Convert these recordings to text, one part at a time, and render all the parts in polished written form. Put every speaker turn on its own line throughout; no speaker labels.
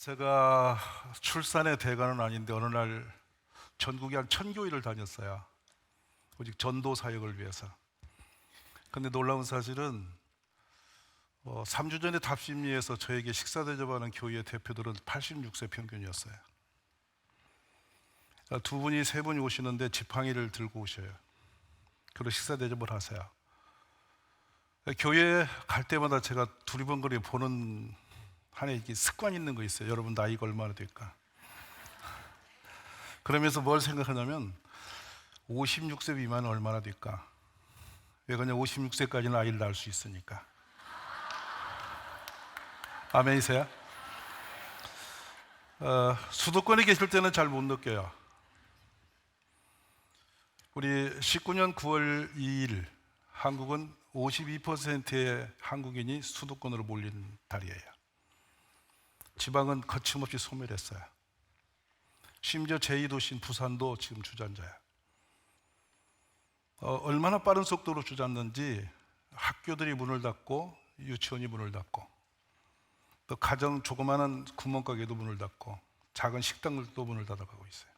제가 출산의 대가는 아닌데 어느 날 전국에 한 1000교회를 다녔어요. 오직 전도 사역을 위해서. 근데 놀라운 사실은 3주 전에 답심리에서 저에게 식사 대접하는 교회 대표들은 86세 평균이었어요. 두 분이 세 분이 오시는데 지팡이를 들고 오셔요. 그리고 식사 대접을 하세요. 교회 갈 때마다 제가 두리번거리 보는 한에 이게 습관 있는 거 있어요. 여러분 나이가 얼마나 될까? 그러면서 뭘 생각하냐면 56세 미만은 얼마나 될까? 왜 그냥 56세까지는 아이를 낳을 수 있으니까. 아멘이세요? 수도권에 계실 때는 잘 못 느껴요. 우리 19년 9월 2일 한국은 52%의 한국인이 수도권으로 몰린 달이에요. 지방은 거침없이 소멸했어요. 심지어 제2도시인 부산도 지금 주저앉아요. 얼마나 빠른 속도로 주저앉는지 학교들이 문을 닫고 유치원이 문을 닫고 또 가정 조그마한 구멍가게도 문을 닫고 작은 식당들도 문을 닫아가고 있어요.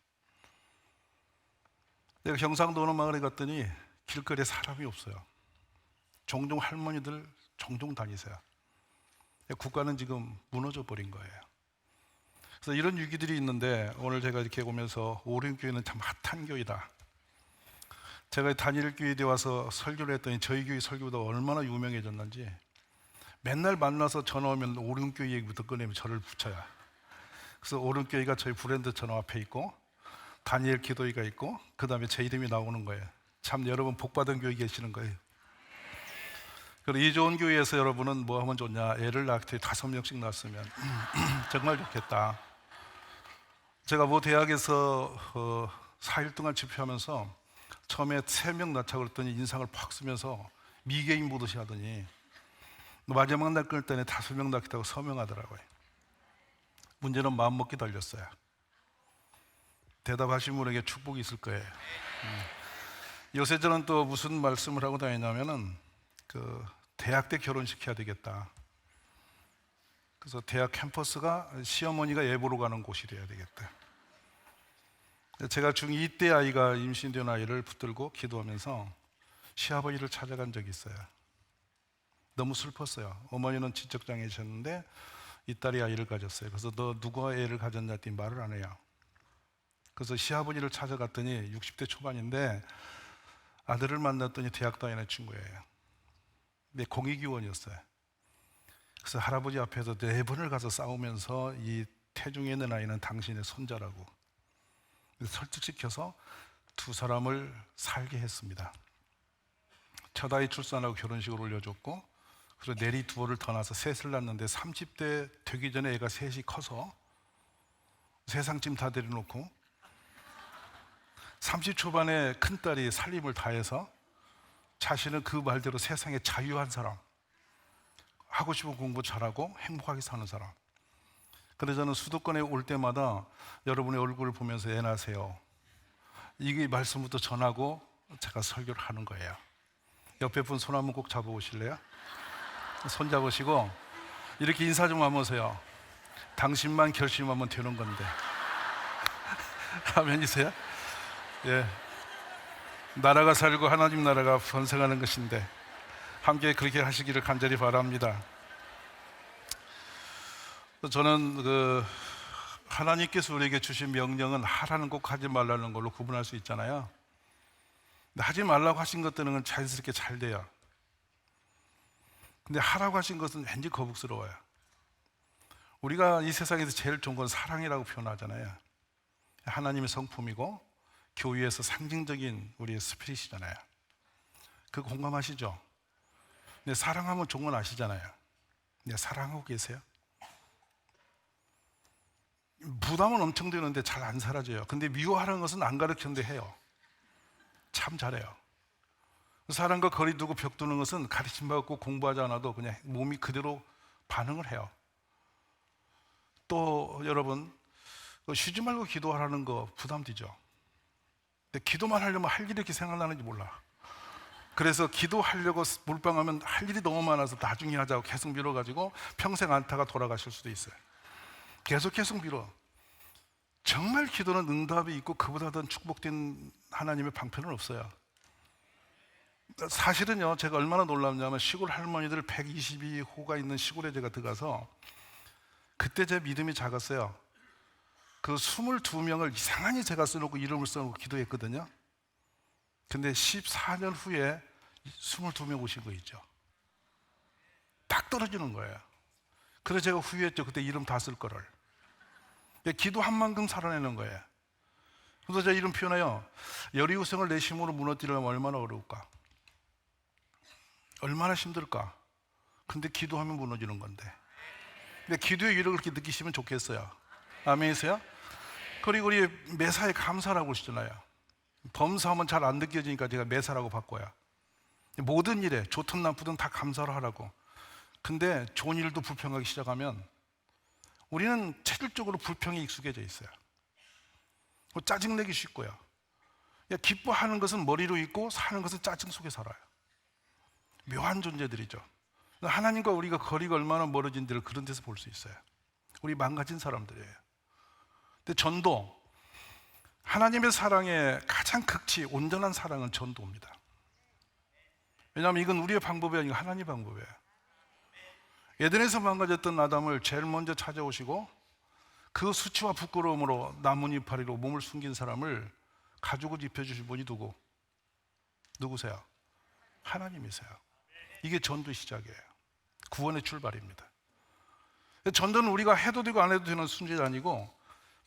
내가 경상도 어느 마을에 갔더니 길거리에 사람이 없어요. 종종 할머니들 종종 다니세요. 국가는 지금 무너져 버린 거예요. 그래서 이런 위기들이 있는데 오늘 제가 이렇게 오면서 오륜교회는 참 핫한 교회다. 제가 단일교회에 와서 설교를 했더니 저희 교회 설교보다 얼마나 유명해졌는지 맨날 만나서 전화 오면 오륜교회 얘기부터 꺼내면 저를 붙여요. 그래서 오륜교회가 저희 브랜드처럼 앞에 있고 다니엘 기도회가 있고 그 다음에 제 이름이 나오는 거예요. 참 여러분 복받은 교회 계시는 거예요. 그리고 이 좋은 교회에서 여러분은 뭐 하면 좋냐? 애를 낳게 5명씩 낳았으면 정말 좋겠다. 제가 뭐 대학에서 4일 동안 집회하면서 처음에 3명 낳자 그랬더니 인상을 팍 쓰면서 미개인 보듯이 하더니 마지막 날 끊을 때는 5명 낳겠다고 서명하더라고요. 문제는 마음먹기 달렸어요. 대답하신 분에게 축복이 있을 거예요. 요새 저는 또 무슨 말씀을 하고 다니냐면은 대학 때 결혼시켜야 되겠다. 그래서 대학 캠퍼스가 시어머니가 예보로 가는 곳이 돼야 되겠다. 제가 중2 때 아이가 임신된 아이를 붙들고 기도하면서 시아버지를 찾아간 적이 있어요. 너무 슬펐어요. 어머니는 지적장애셨는데 이 딸이 아이를 가졌어요. 그래서 너 누가 애를 가졌냐 했더니 말을 안 해요. 그래서 시아버지를 찾아갔더니 60대 초반인데 아들을 만났더니 대학 다니는 친구예요. 근데 공익위원이었어요. 그래서 할아버지 앞에서 4번을 가서 싸우면서 이 태중에 있는 아이는 당신의 손자라고 설득시켜서 두 사람을 살게 했습니다. 첫 아이 출산하고 결혼식을 올려줬고 그리고 내리 2월을 더 낳아서 셋을 낳았는데 30대 되기 전에 애가 셋이 커서 세상짐 다 내려놓고 30초반에 큰딸이 살림을 다해서 자신은 그 말대로 세상에 자유한 사람, 하고 싶은 공부 잘하고 행복하게 사는 사람. 근데 저는 수도권에 올 때마다 여러분의 얼굴을 보면서 애 낳으세요. 이게 말씀부터 전하고 제가 설교를 하는 거예요. 옆에 분 손 한번 꼭 잡아보실래요? 손 잡으시고 이렇게 인사 좀 하면서요. 당신만 결심하면 되는 건데. 아멘이세요? 예. 나라가 살고 하나님 나라가 번성하는 것인데 함께 그렇게 하시기를 간절히 바랍니다. 저는 하나님께서 우리에게 주신 명령은 하라는 꼭 하지 말라는 걸로 구분할 수 있잖아요. 근데 하지 말라고 하신 것들은 자연스럽게 잘 돼요. 근데 하라고 하신 것은 왠지 거북스러워요. 우리가 이 세상에서 제일 좋은 건 사랑이라고 표현하잖아요. 하나님의 성품이고 교회에서 상징적인 우리의 스피릿이잖아요. 그거 공감하시죠? 근데 사랑하면 좋은 건 아시잖아요. 근데 사랑하고 계세요? 부담은 엄청 되는데 잘 안 사라져요. 근데 미워하는 것은 안 가르쳤는데 해요. 참 잘해요. 사람과 거리 두고 벽 두는 것은 가르침 받고 공부하지 않아도 그냥 몸이 그대로 반응을 해요. 또 여러분 쉬지 말고 기도하라는 거 부담되죠. 근데 기도만 하려면 할 일이 이렇게 생각나는지 몰라. 그래서 기도하려고 몰빵하면 할 일이 너무 많아서 나중에 하자고 계속 미뤄가지고 평생 안타가 돌아가실 수도 있어요. 계속 빌어. 정말 기도는 응답이 있고 그보다 더 축복된 하나님의 방편은 없어요. 사실은요, 제가 얼마나 놀랍냐면 시골 할머니들 122호가 있는 시골에 제가 들어가서 그때 제 믿음이 작았어요. 그 22명을 이상하게 제가 써놓고 이름을 써놓고 기도했거든요. 근데 14년 후에 22명 오신 거 있죠. 딱 떨어지는 거예요. 그래서 제가 후회했죠. 그때 이름 다 쓸 거를. 기도한 만큼 살아내는 거예요. 그래서 제가 이런 표현해요. 여리고성을 내 힘으로 무너뜨리려면 얼마나 어려울까? 얼마나 힘들까? 근데 기도하면 무너지는 건데. 근데 기도의 위력을 그렇게 느끼시면 좋겠어요. 아멘이세요? 그리고 우리 매사에 감사라고 그러시잖아요. 범사하면 잘 안 느껴지니까 제가 매사라고 바꿔요. 모든 일에 좋든 나쁘든 다 감사를 하라고. 근데 좋은 일도 불평하기 시작하면 우리는 체질적으로 불평에 익숙해져 있어요. 짜증내기 쉽고요. 기뻐하는 것은 머리로 있고 사는 것은 짜증 속에 살아요. 묘한 존재들이죠. 하나님과 우리가 거리가 얼마나 멀어진지를 그런 데서 볼 수 있어요. 우리 망가진 사람들이에요. 근데 전도, 하나님의 사랑의 가장 극치, 온전한 사랑은 전도입니다. 왜냐하면 이건 우리의 방법이 아니고 하나님의 방법이에요. 에덴에서 망가졌던 아담을 제일 먼저 찾아오시고 그 수치와 부끄러움으로 나뭇이파리로 몸을 숨긴 사람을 가죽을 입혀주신 분이 누구세요? 하나님이세요. 이게 전도의 시작이에요. 구원의 출발입니다. 전도는 우리가 해도 되고 안 해도 되는 순전이 아니고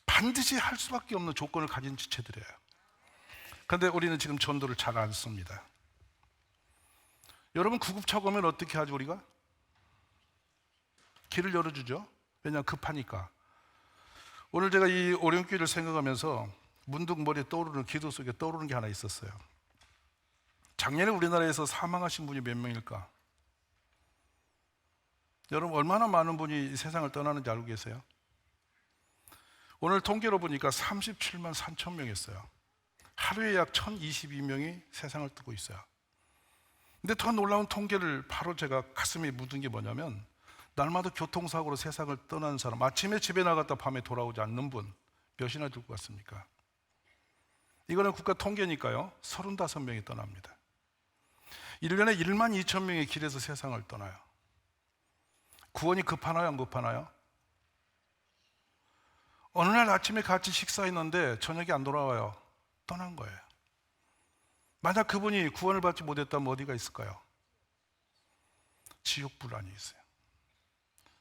반드시 할 수밖에 없는 조건을 가진 지체들이에요. 그런데 우리는 지금 전도를 잘 안 씁니다. 여러분, 구급차가 오면 어떻게 하죠? 우리가 길을 열어주죠. 왜냐하면 급하니까. 오늘 제가 이 오령길을 생각하면서 문득 머리에 떠오르는, 기도 속에 떠오르는 게 하나 있었어요. 작년에 우리나라에서 사망하신 분이 몇 명일까? 여러분, 얼마나 많은 분이 이 세상을 떠나는지 알고 계세요? 오늘 통계로 보니까 37만 3천 명이었어요. 하루에 약 1022명이 세상을 뜨고 있어요. 근데 더 놀라운 통계를 바로 제가 가슴에 묻은 게 뭐냐면, 날마다 교통사고로 세상을 떠나는 사람, 아침에 집에 나갔다 밤에 돌아오지 않는 분 몇이나 될 것 같습니까? 이거는 국가 통계니까요. 35명이 떠납니다. 1년에 1만 2천 명이 길에서 세상을 떠나요. 구원이 급하나요? 안 급하나요? 어느 날 아침에 같이 식사했는데 저녁에 안 돌아와요. 떠난 거예요. 만약 그분이 구원을 받지 못했다면 어디가 있을까요? 지옥불 안에 있어요.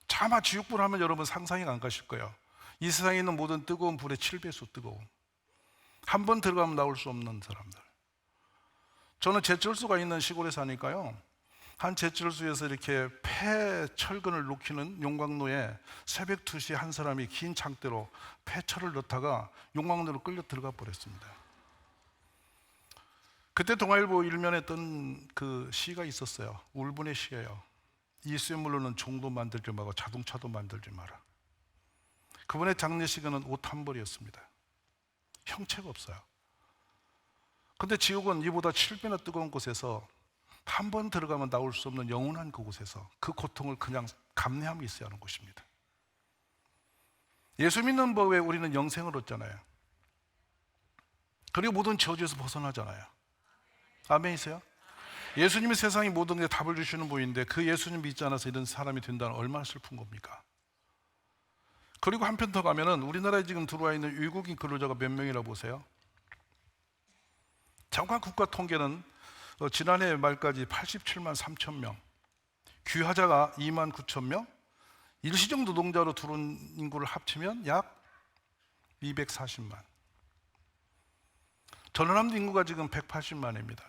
차마 지옥불 하면 여러분 상상이 안 가실 거예요. 이 세상에 있는 모든 뜨거운 불의 7배수 뜨거움. 한 번 들어가면 나올 수 없는 사람들. 저는 제철소가 있는 시골에 사니까요. 한 제철소에서 이렇게 폐철근을 녹이는 용광로에 새벽 2시에 한 사람이 긴 장대로 폐철을 넣다가 용광로로 끌려 들어가 버렸습니다. 그때 동아일보 일면에 뜬 그 시가 있었어요. 울분의 시예요. 이 쇳물로는 종도 만들지 말고 자동차도 만들지 마라. 그분의 장례식은 옷 한 벌이었습니다. 형체가 없어요. 근데 지옥은 이보다 7배나 뜨거운 곳에서 한 번 들어가면 나올 수 없는 영원한 그곳에서 그 고통을 그냥 감내하며 있어야 하는 곳입니다. 예수 믿는 법에 우리는 영생을 얻잖아요. 그리고 모든 저주에서 벗어나잖아요. 아멘이세요? 예수님이 세상의 모든 게 답을 주시는 분인데 그 예수님 믿지 않아서 이런 사람이 된다는 얼마나 슬픈 겁니까? 그리고 한편 더 가면은 우리나라에 지금 들어와 있는 외국인 근로자가 몇 명이라고 보세요? 정확한 국가 통계는 지난해 말까지 87만 3천 명, 귀화자가 2만 9천 명, 일시적 노동자로 들어온 인구를 합치면 약 240만. 전원함도 인구가 지금 180만입니다.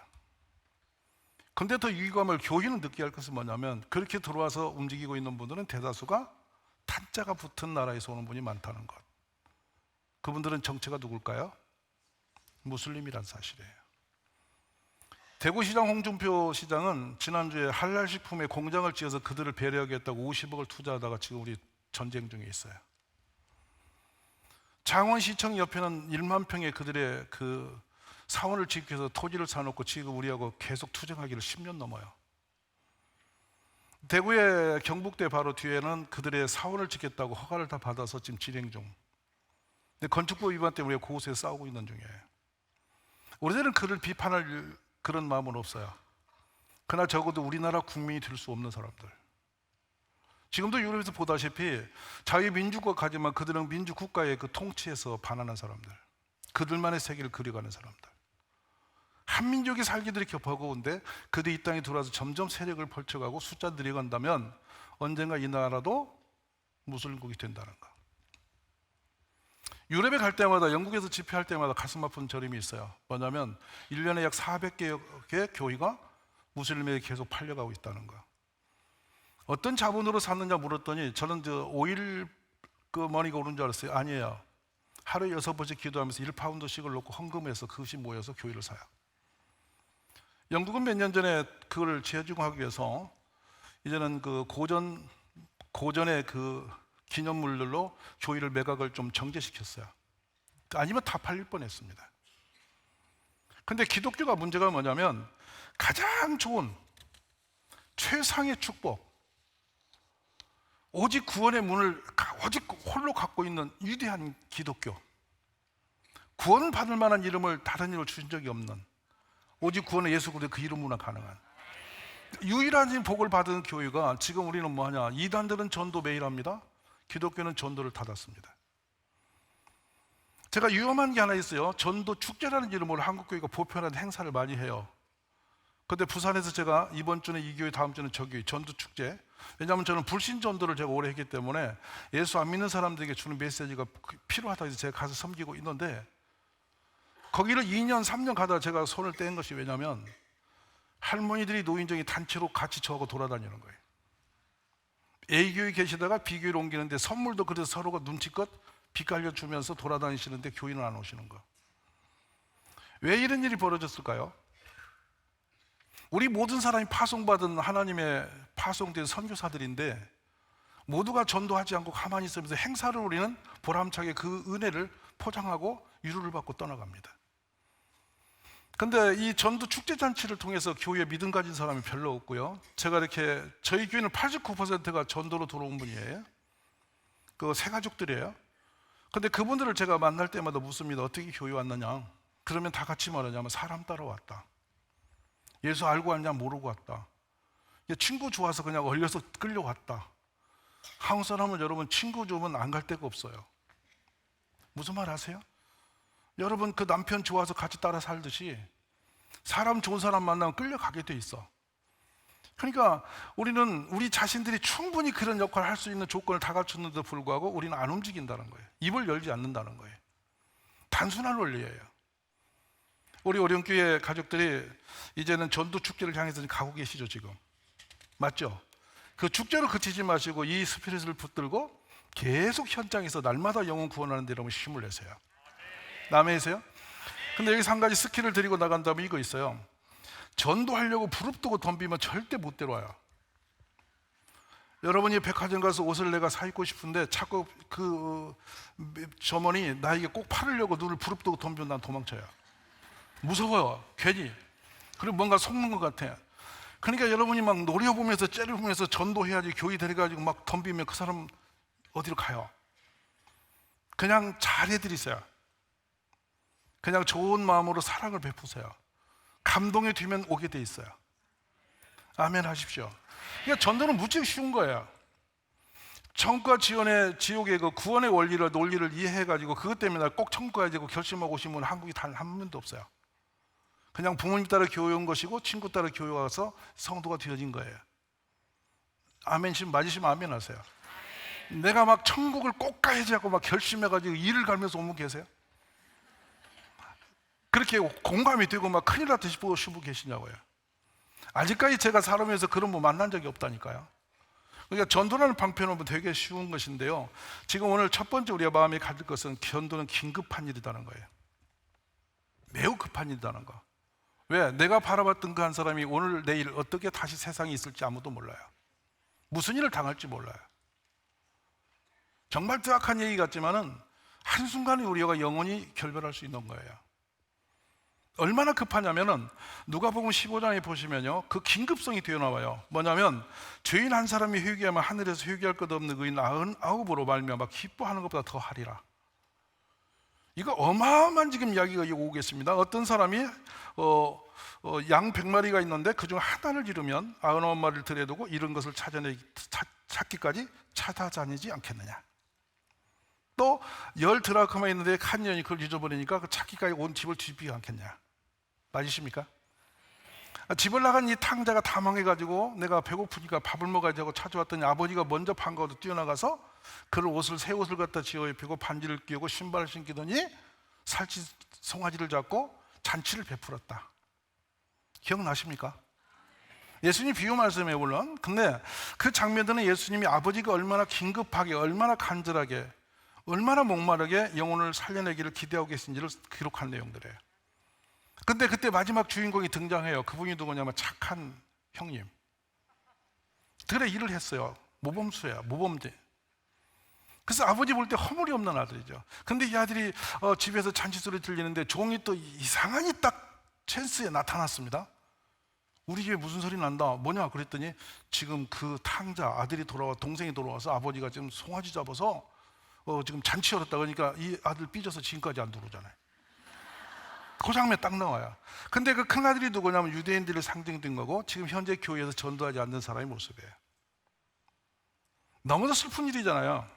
근데 더 위기감을 교회는 느끼게 할 것은 뭐냐면 그렇게 들어와서 움직이고 있는 분들은 대다수가 탄자가 붙은 나라에서 오는 분이 많다는 것. 그분들은 정체가 누굴까요? 무슬림이란 사실이에요. 대구시장 홍준표 시장은 지난주에 할랄식품에 공장을 지어서 그들을 배려하겠다고 50억을 투자하다가 지금 우리 전쟁 중에 있어요. 창원시청 옆에는 1만 평의 그들의 그 사원을 짓기 위해서 토지를 사놓고 지금 우리하고 계속 투쟁하기를 10년 넘어요. 대구의 경북대 바로 뒤에는 그들의 사원을 짓겠다고 허가를 다 받아서 지금 진행 중. 근데 건축법 위반 때문에 고소에 싸우고 있는 중이에요. 우리들은 그를 비판할 그런 마음은 없어요. 그러나 적어도 우리나라 국민이 될 수 없는 사람들. 지금도 유럽에서 보다시피 자유민주국가 가지만 그들은 민주국가의 그 통치에서 반하는 사람들, 그들만의 세계를 그려가는 사람들. 한민족이 살기들이 버거운데 그들이 이 땅에 들어와서 점점 세력을 펼쳐가고 숫자 늘려간다면 언젠가 이 나라도 무슬림국이 된다는 거. 유럽에 갈 때마다, 영국에서 집회할 때마다 가슴 아픈 저림이 있어요. 뭐냐면 1년에 약 400개의 교회가 무슬림에게 계속 팔려가고 있다는 거. 어떤 자본으로 샀느냐 물었더니 저는 오일 그 머니가 오른 줄 알았어요. 아니에요. 하루에 6번씩 기도하면서 1파운드씩을 놓고 헌금해서 그것이 모여서 교회를 사요. 영국은 몇 년 전에 그걸 재증하기 위해서 이제는 그 고전의 그 기념물들로 교회를 매각을 좀 정제시켰어요. 아니면 다 팔릴 뻔했습니다. 근데 기독교가 문제가 뭐냐면 가장 좋은 최상의 축복, 오직 구원의 문을 오직 홀로 갖고 있는 위대한 기독교, 구원 받을 만한 이름을 다른 이름을 주신 적이 없는, 오직 구원은 예수 그리스도 그 이름으로나 가능한 유일한 복을 받은 교회가, 지금 우리는 뭐하냐, 이단들은 전도 매일 합니다. 기독교는 전도를 닫았습니다. 제가 위험한 게 하나 있어요. 전도 축제라는 이름으로 한국교회가 보편한 행사를 많이 해요. 근데 부산에서 제가 이번 주는 이 교회, 다음 주는 저 교회 전도 축제, 왜냐하면 저는 불신 전도를 제가 오래 했기 때문에 예수 안 믿는 사람들에게 주는 메시지가 필요하다고 해서 제가 가서 섬기고 있는데, 거기를 2년 3년 가다가 제가 손을 뗀 것이 왜냐하면 할머니들이 노인정이 단체로 같이 저하고 돌아다니는 거예요. A교회 계시다가 B교회로 옮기는데 선물도 그래서 서로가 눈치껏 빚갈려 주면서 돌아다니시는데 교인은 안 오시는 거. 왜 이런 일이 벌어졌을까요? 우리 모든 사람이 파송받은 하나님의 파송된 선교사들인데 모두가 전도하지 않고 가만히 있으면서 행사를 우리는 보람차게 그 은혜를 포장하고 위로를 받고 떠나갑니다. 근데 이 전도 축제잔치를 통해서 교회에 믿음 가진 사람이 별로 없고요. 제가 이렇게, 저희 교회는 89%가 전도로 들어온 분이에요. 그 새가족들이에요. 근데 그분들을 제가 만날 때마다 묻습니다. 어떻게 교회 왔느냐? 그러면 다 같이 말하냐면 사람 따라왔다. 예수 알고 왔냐? 모르고 왔다. 친구 좋아서 그냥 얼려서 끌려왔다. 한국 사람은 여러분 친구 좋으면 안 갈 데가 없어요. 무슨 말 아세요? 여러분 그 남편 좋아서 같이 따라 살듯이 사람 좋은 사람 만나면 끌려가게 돼 있어. 그러니까 우리는 우리 자신들이 충분히 그런 역할을 할 수 있는 조건을 다 갖췄는데도 불구하고 우리는 안 움직인다는 거예요. 입을 열지 않는다는 거예요. 단순한 원리예요. 우리 오령교회 가족들이 이제는 전도 축제를 향해서 가고 계시죠 지금. 맞죠? 그 축제로 그치지 마시고 이 스피릿을 붙들고 계속 현장에서 날마다 영혼 구원하는 데 여러분 힘을 내세요. 남해이세요? 근데 여기서 한 가지 스킬을 드리고 나간다면 이거 있어요. 전도하려고 부릅뜨고 덤비면 절대 못 데려와요. 여러분이 백화점 가서 옷을 내가 사 입고 싶은데 자꾸 그 점원이 나에게 꼭 팔으려고 눈을 부릅뜨고 덤비면 난 도망쳐요. 무서워요. 괜히. 그리고 뭔가 속는 것 같아. 그러니까 여러분이 막 노려보면서 째려보면서 전도해야지 교회 데려가지고 막 덤비면 그 사람 어디로 가요? 그냥 잘해드리세요. 그냥 좋은 마음으로 사랑을 베푸세요. 감동이 되면 오게 돼 있어요. 아멘 하십시오. 그러니까 전도는 무척 쉬운 거예요. 천국과 지옥의 그 구원의 원리를, 논리를 이해해가지고 그것 때문에 꼭 천국 가야 되고 결심하고 오신 분은 한국에 단 한 명도 없어요. 그냥 부모님 따라 교회 온 것이고 친구 따라 교회 와서 성도가 되어진 거예요. 아멘 맞으시면 아멘 하세요. 내가 막 천국을 꼭 가야지 하고 막 결심해가지고 일을 갈면서 오면 계세요? 그렇게 공감이 되고 막 큰일 났듯이 보시고 계시냐고요. 아직까지 제가 살아오면서 그런 분 만난 적이 없다니까요. 그러니까 전도라는 방편은 되게 쉬운 것인데요, 지금 오늘 첫 번째 우리가 마음에 가질 것은 전도는 긴급한 일이라는 거예요. 매우 급한 일이라는 거. 왜? 내가 바라봤던 그 한 사람이 오늘 내일 어떻게 다시 세상에 있을지 아무도 몰라요. 무슨 일을 당할지 몰라요. 정말 정확한 얘기 같지만은 한순간에 우리가 영원히 결별할 수 있는 거예요. 얼마나 급하냐면은 누가복음 15장에 보시면요, 그 긴급성이 되어 나와요. 뭐냐면 죄인 한 사람이 회개하면 하늘에서 회개할 것 없는 의인 99으로 말미암아 기뻐하는 것보다 더 하리라. 이거 어마어마한 지금 이야기가 오겠습니다. 어떤 사람이 양 100마리가 있는데 그중 하나를 잃으면 99마리를 들여두고 잃은 것을 찾기까지 찾아다니지 않겠느냐. 또 10드라크마 있는데 한 년이 그걸 잊어버리니까 그 찾기까지 온 집을 뒤집히지 않겠냐. 맞으십니까? 집을 나간 이 탕자가 다 망해가지고 내가 배고프니까 밥을 먹어야지 하고 찾아왔더니 아버지가 먼저 방과후로 뛰어나가서 그를 새 옷을 갖다 지어 입히고 반지를 끼우고 신발을 신기더니 살치 송아지를 잡고 잔치를 베풀었다. 기억나십니까? 예수님 비유 말씀에 물론, 근데 그 장면들은 예수님이 아버지가 얼마나 긴급하게, 얼마나 간절하게, 얼마나 목마르게 영혼을 살려내기를 기대하고 계신지를 기록한 내용들이에요. 근데 그때 마지막 주인공이 등장해요. 그분이 누구냐면 착한 형님. 들의 일을 했어요. 모범수야, 모범제. 그래서 아버지 볼 때 허물이 없는 아들이죠. 근데 이 아들이 집에서 잔치 소리 들리는데 종이 또 이상하니 딱 찬스에 나타났습니다. 우리 집에 무슨 소리 난다. 뭐냐 그랬더니 지금 그 탕자 아들이 동생이 돌아와서 아버지가 지금 송아지 잡아서 지금 잔치 열었다. 그러니까 이 아들 삐져서 지금까지 안 들어오잖아요. 그 장면 딱 나와요. 근데 그 큰아들이 누구냐면 유대인들의 상징된 거고 지금 현재 교회에서 전도하지 않는 사람의 모습이에요. 너무나 슬픈 일이잖아요.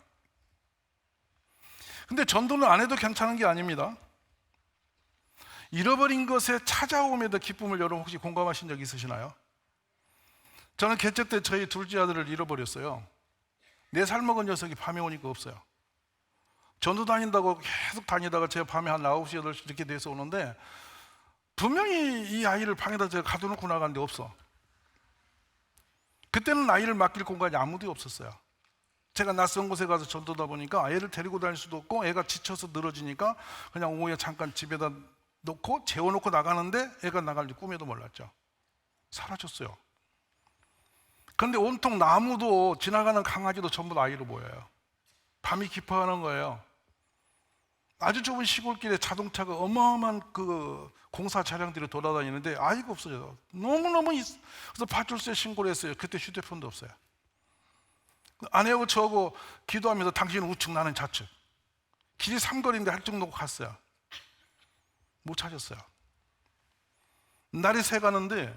근데 전도는 안 해도 괜찮은 게 아닙니다. 잃어버린 것에 찾아옴에도 기쁨을 여러분 혹시 공감하신 적 있으시나요? 저는 개척 때 저희 둘째 아들을 잃어버렸어요. 4살 먹은 녀석이 밤에 오니까 없어요. 전도 다닌다고 계속 다니다가 제가 밤에 한 9시, 8시 이렇게 돼서 오는데 분명히 이 아이를 방에다 제가 가둬놓고 나갔는데 없어. 그때는 아이를 맡길 공간이 아무도 없었어요. 제가 낯선 곳에 가서 전도다 보니까 애를 데리고 다닐 수도 없고 애가 지쳐서 늘어지니까 그냥 오후에 잠깐 집에다 놓고 재워놓고 나가는데 애가 나갈지 꿈에도 몰랐죠. 사라졌어요. 그런데 온통 나무도 지나가는 강아지도 전부 다 아이로 보여요. 밤이 깊어가는 거예요. 아주 좁은 시골길에 자동차가 어마어마한 그 공사 차량들이 돌아다니는데 아이가 없어요. 너무너무 그래서 파출소에 신고를 했어요. 그때 휴대폰도 없어요. 아내하고 저하고 기도하면서 당신은 우측 나는 좌측. 길이 삼거리인데 할증 놓고 갔어요. 못 찾았어요. 날이 새가는데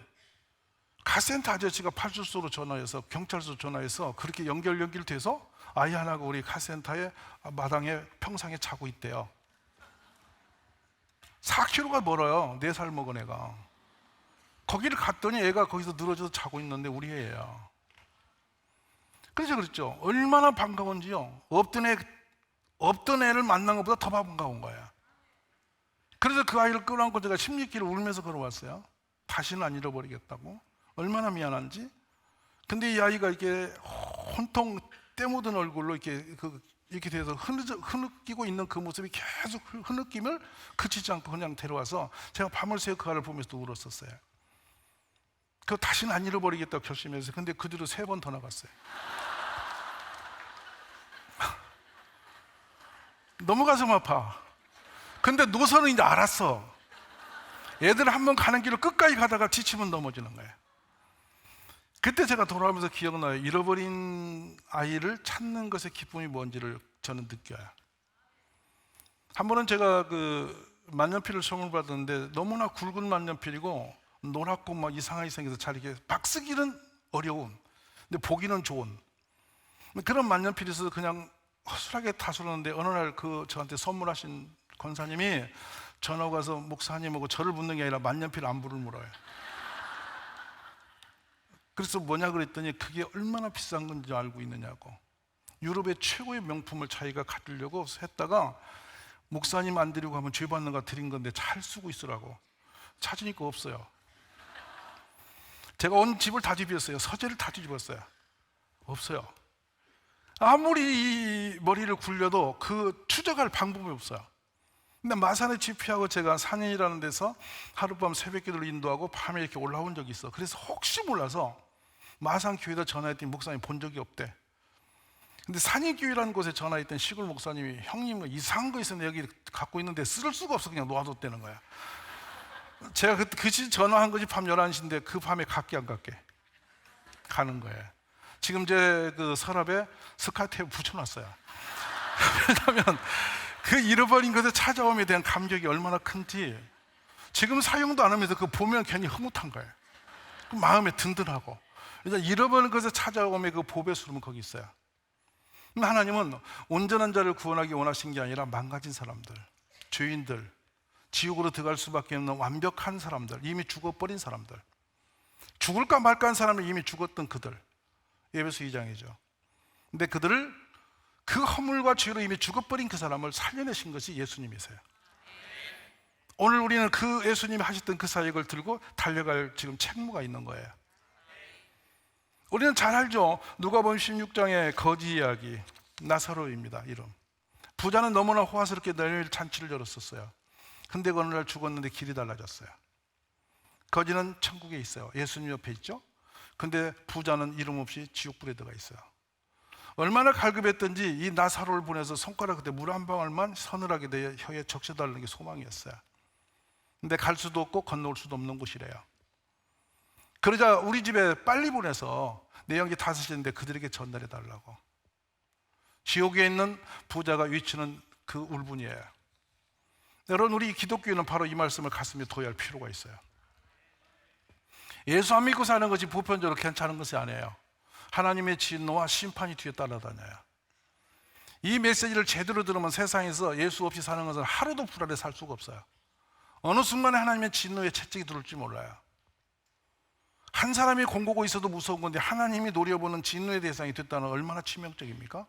카센터 아저씨가 파출소로 전화해서 경찰서 전화해서 그렇게 연결돼서 아이 하나가 우리 카센터에 마당에 평상에 자고 있대요. 4km가 멀어요. 4살 먹은 애가. 거기를 갔더니 애가 거기서 늘어져서 자고 있는데 우리 애예요. 그래서 그랬죠. 얼마나 반가운지요. 없던 애를 만난 것보다 더 반가운 거예요. 그래서 그 아이를 끌어안고 제가 16km 울면서 걸어왔어요. 다시는 안 잃어버리겠다고. 얼마나 미안한지. 근데 이 아이가 이렇게 온통 때 묻은 얼굴로 이렇게 돼서 흐느끼고 있는 그 모습이 계속 흐느낌을 그치지 않고 그냥 데려와서 제가 밤을 새워 그 아이를 보면서 울었었어요. 그거 다시는 안 잃어버리겠다고 결심해서. 근데 그 뒤로 3번 더 나갔어요. 너무 가슴 아파. 근데 노선은 이제 알았어. 애들 한번 가는 길을 끝까지 가다가 지치면 넘어지는 거예요. 그때 제가 돌아오면서 기억나요. 잃어버린 아이를 찾는 것의 기쁨이 뭔지를 저는 느껴요. 한 번은 제가 그 만년필을 선물 받았는데 너무나 굵은 만년필이고 노랗고 막 이상하게 생겨서 잘 이렇게 막 쓰기는 어려운, 근데 보기는 좋은 그런 만년필이 있어서 그냥 허술하게 다스렸는데 어느 날 그 저한테 선물하신 권사님이 전화 가서 목사님하고 저를 묻는 게 아니라 만년필 안부를 물어요. 그래서 뭐냐 그랬더니 그게 얼마나 비싼 건지 알고 있느냐고. 유럽의 최고의 명품을 자기가 갖으려고 했다가 목사님 안 드리고 하면 죄 받는 거 드린 건데 잘 쓰고 있으라고. 찾으니까 없어요. 제가 온 집을 다 뒤집었어요. 서재를 다 뒤집었어요. 없어요. 아무리 이 머리를 굴려도 그 추적할 방법이 없어요. 근데 마산에 집회하고 제가 산인이라는 데서 하룻밤 새벽기도를 인도하고 밤에 이렇게 올라온 적이 있어. 그래서 혹시 몰라서 마산 교회에다 전화했더니 목사님 본 적이 없대. 근데 산인교회라는 곳에 전화했더니 시골 목사님이 형님 이상한 거 있었는데 여기 갖고 있는데 쓸 수가 없어 그냥 놓아뒀다는 거야. 제가 그 시 전화한 것이 밤 11시인데 그 밤에 갈게 안 갈게 가는 거예요. 지금 제 그 서랍에 스카테이프 붙여놨어요. 왜냐하면 그 잃어버린 것에 찾아옴에 대한 감격이 얼마나 큰지 지금 사용도 안 하면서 그 보면 괜히 흐뭇한 거예요. 그 마음에 든든하고. 그래서 잃어버린 것에 찾아옴에 그 보배 수름은 거기 있어요. 하나님은 온전한 자를 구원하기 원하신 게 아니라 망가진 사람들, 죄인들, 지옥으로 들어갈 수밖에 없는 완벽한 사람들, 이미 죽어버린 사람들, 죽을까 말까 한 사람은 이미 죽었던 그들, 에베소 2장이죠. 근데 그들을 그 허물과 죄로 이미 죽어버린 그 사람을 살려내신 것이 예수님이세요. 오늘 우리는 그 예수님이 하셨던 그 사역을 들고 달려갈 지금 책무가 있는 거예요. 우리는 잘 알죠. 누가복음 16장의 거지 이야기, 나사로입니다. 이름. 부자는 너무나 호화스럽게 늘 잔치를 열었었어요. 근데 어느 날 죽었는데 길이 달라졌어요. 거지는 천국에 있어요. 예수님 옆에 있죠. 근데 부자는 이름 없이 지옥불에 들어가 있어요. 얼마나 갈급했던지 이 나사로를 보내서 손가락 끝에 물 한 방울만 서늘하게 내 혀에 적셔달라는 게 소망이었어요. 근데 갈 수도 없고 건너올 수도 없는 곳이래요. 그러자 우리 집에 빨리 보내서 내연기 5시인데 그들에게 전달해 달라고. 지옥에 있는 부자가 외치는 그 울분이에요. 여러분, 우리 기독교인은 바로 이 말씀을 가슴에 둬야 할 필요가 있어요. 예수 안 믿고 사는 것이 보편적으로 괜찮은 것이 아니에요. 하나님의 진노와 심판이 뒤에 따라다녀요. 이 메시지를 제대로 들으면 세상에서 예수 없이 사는 것은 하루도 불안해 살 수가 없어요. 어느 순간에 하나님의 진노의 채찍이 들어올지 몰라요. 한 사람이 공고고 있어도 무서운 건데 하나님이 노려보는 진노의 대상이 됐다는 얼마나 치명적입니까?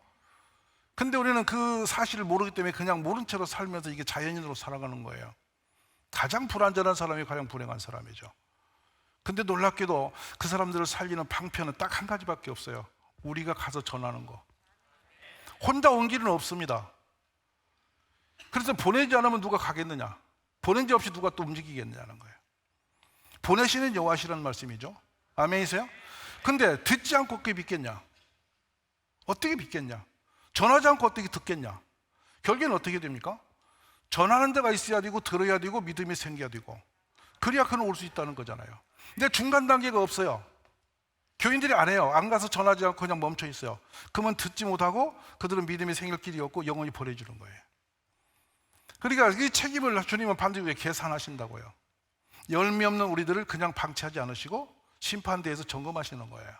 근데 우리는 그 사실을 모르기 때문에 그냥 모른 채로 살면서 이게 자연인으로 살아가는 거예요. 가장 불안전한 사람이 가장 불행한 사람이죠. 근데 놀랍게도 그 사람들을 살리는 방편은 딱 한 가지밖에 없어요. 우리가 가서 전하는 거. 혼자 온 길은 없습니다. 그래서 보내지 않으면 누가 가겠느냐? 보낸 지 없이 누가 또 움직이겠느냐는 거예요. 보내시는 여호와시라는 말씀이죠. 아멘이세요? 근데 듣지 않고 어떻게 믿겠냐? 어떻게 믿겠냐? 전하지 않고 어떻게 듣겠냐? 결국에는 어떻게 됩니까? 전하는 데가 있어야 되고 들어야 되고 믿음이 생겨야 되고 그래야 그는 올 수 있다는 거잖아요. 근데 중간 단계가 없어요. 교인들이 안 해요. 안 가서 전하지 않고 그냥 멈춰 있어요. 그러면 듣지 못하고 그들은 믿음이 생길 길이 없고 영원히 버려지는 거예요. 그러니까 이 책임을 주님은 반드시 계산하신다고요. 열매 없는 우리들을 그냥 방치하지 않으시고 심판대에서 점검하시는 거예요.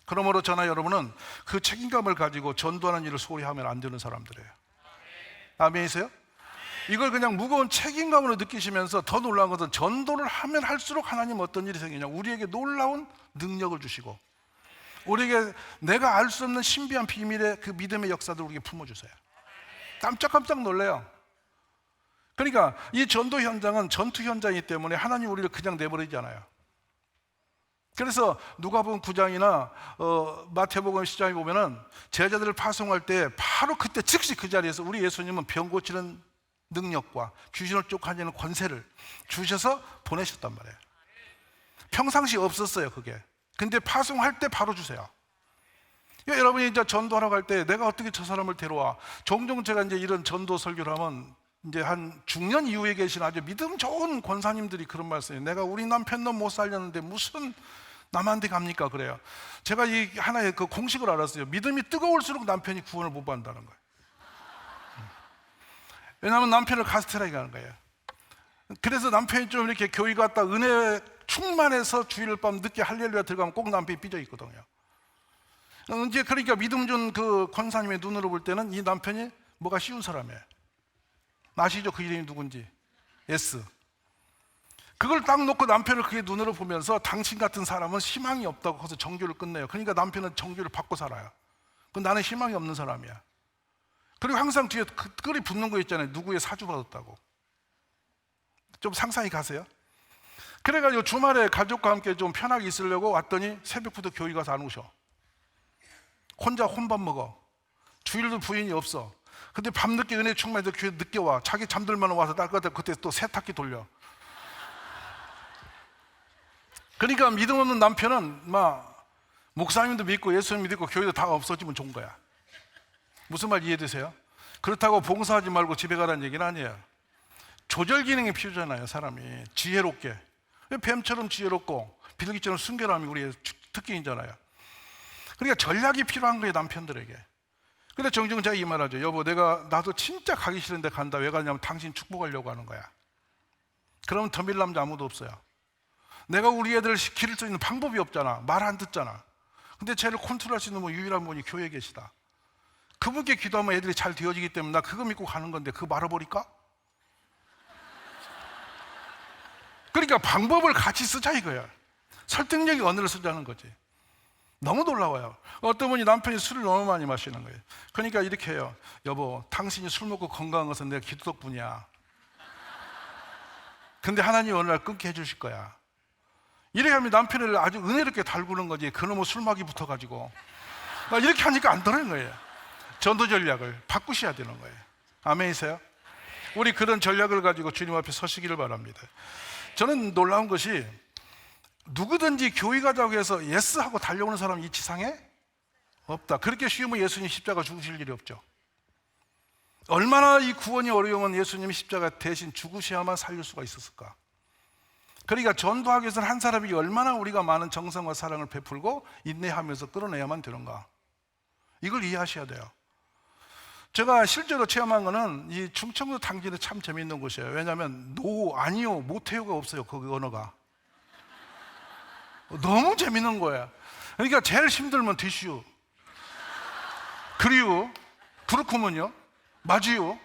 그러므로 저나 여러분은 그 책임감을 가지고 전도하는 일을 소홀히 하면 안 되는 사람들이에요. 아멘이세요? 이걸 그냥 무거운 책임감으로 느끼시면서 더 놀라운 것은 전도를 하면 할수록 하나님 어떤 일이 생기냐, 우리에게 놀라운 능력을 주시고 우리에게 내가 알 수 없는 신비한 비밀의 그 믿음의 역사들을 우리에게 품어주세요. 깜짝깜짝 놀래요. 그러니까 이 전도 현장은 전투 현장이기 때문에 하나님 우리를 그냥 내버리지 않아요. 그래서 누가복음 9장이나 마태복음 10장에 보면은 제자들을 파송할 때 바로 그때 즉시 그 자리에서 우리 예수님은 병 고치는 능력과 귀신을 쫓아내는 권세를 주셔서 보내셨단 말이에요. 평상시 없었어요 그게. 근데 파송할 때 바로 주세요. 여러분이 이제 전도하러 갈 때 내가 어떻게 저 사람을 데려와? 종종 제가 이제 이런 전도 설교를 하면 이제 한 중년 이후에 계신 아주 믿음 좋은 권사님들이 그런 말씀이에요. 내가 우리 남편도 못 살렸는데 무슨 남한테 갑니까? 그래요. 제가 이 하나의 그 공식을 알았어요. 믿음이 뜨거울수록 남편이 구원을 못 받는다는 거예요. 왜냐하면 남편을 가스트라이게 하는 거예요. 그래서 남편이 좀 이렇게 교회 갔다 은혜 충만해서 주일 밤 늦게 할렐루야 들어가면 꼭 남편이 삐져 있거든요. 이제 그러니까 믿음 준 그 권사님의 눈으로 볼 때는 이 남편이 뭐가 쉬운 사람이에요. 아시죠? 그 이름이 누군지? S. 그걸 딱 놓고 남편을 그의 눈으로 보면서 당신 같은 사람은 희망이 없다고 해서 정규를 끝내요. 그러니까 남편은 정규를 받고 살아요. 나는 희망이 없는 사람이야. 그리고 항상 뒤에 끌이 붙는 거 있잖아요. 누구의 사주 받았다고. 좀 상상이 가세요? 그래가지고 주말에 가족과 함께 좀 편하게 있으려고 왔더니 새벽부터 교회 가서 안 오셔. 혼자 혼밥 먹어. 주일도 부인이 없어. 근데 밤늦게 은혜 충만해서 교회 늦게 와. 자기 잠들만 와서 딸 그때 또 세탁기 돌려. 그러니까 믿음 없는 남편은 막 목사님도 믿고 예수님 믿고 교회도 다 없어지면 좋은 거야. 무슨 말 이해되세요? 그렇다고 봉사하지 말고 집에 가라는 얘기는 아니에요. 조절 기능이 필요잖아요. 사람이 지혜롭게. 뱀처럼 지혜롭고 비둘기처럼 순결함이 우리의 특징이잖아요. 그러니까 전략이 필요한 거예요, 남편들에게. 근데 종종 제가 이 말하죠. 여보, 나도 진짜 가기 싫은데 간다. 왜 가냐면 당신 축복하려고 하는 거야. 그러면 더 밀 남자 아무도 없어요. 내가 우리 애들을 기를 수 있는 방법이 없잖아. 말 안 듣잖아. 근데 쟤를 컨트롤할 수 있는 유일한 분이 교회에 계시다. 그분께 기도하면 애들이 잘 되어지기 때문에 나 그거 믿고 가는 건데 그거 말아버릴까? 그러니까 방법을 같이 쓰자 이거야. 설득력이 언어를 쓰자는 거지. 너무 놀라워요. 어떤 분이 남편이 술을 너무 많이 마시는 거예요. 그러니까 이렇게 해요. 여보, 당신이 술 먹고 건강한 것은 내가 기도 덕분이야. 근데 하나님 어느 날 끊게 해주실 거야. 이렇게 하면 남편을 아주 은혜롭게 달구는 거지. 그놈의 술막이 붙어가지고 이렇게 하니까 안 되는 거예요. 전도 전략을 바꾸셔야 되는 거예요. 아멘이세요? 우리 그런 전략을 가지고 주님 앞에 서시기를 바랍니다. 저는 놀라운 것이 누구든지 교회 가자고 해서 예스 하고 달려오는 사람이 이 지상에 없다. 그렇게 쉬우면 예수님 십자가 죽으실 일이 없죠. 얼마나 이 구원이 어려우면 예수님이 십자가 대신 죽으셔야만 살릴 수가 있었을까. 그러니까 전도하기 위해서는 한 사람이 얼마나 우리가 많은 정성과 사랑을 베풀고 인내하면서 끌어내야만 되는가. 이걸 이해하셔야 돼요. 제가 실제로 체험한 거는 이 충청도 당진은 참 재미있는 곳이에요. 왜냐하면 아니요, 못해요가 없어요. 그 언어가 너무 재밌는 거야. 그러니까 제일 힘들면 되시오, 그리요, 그렇구먼요, 맞이요.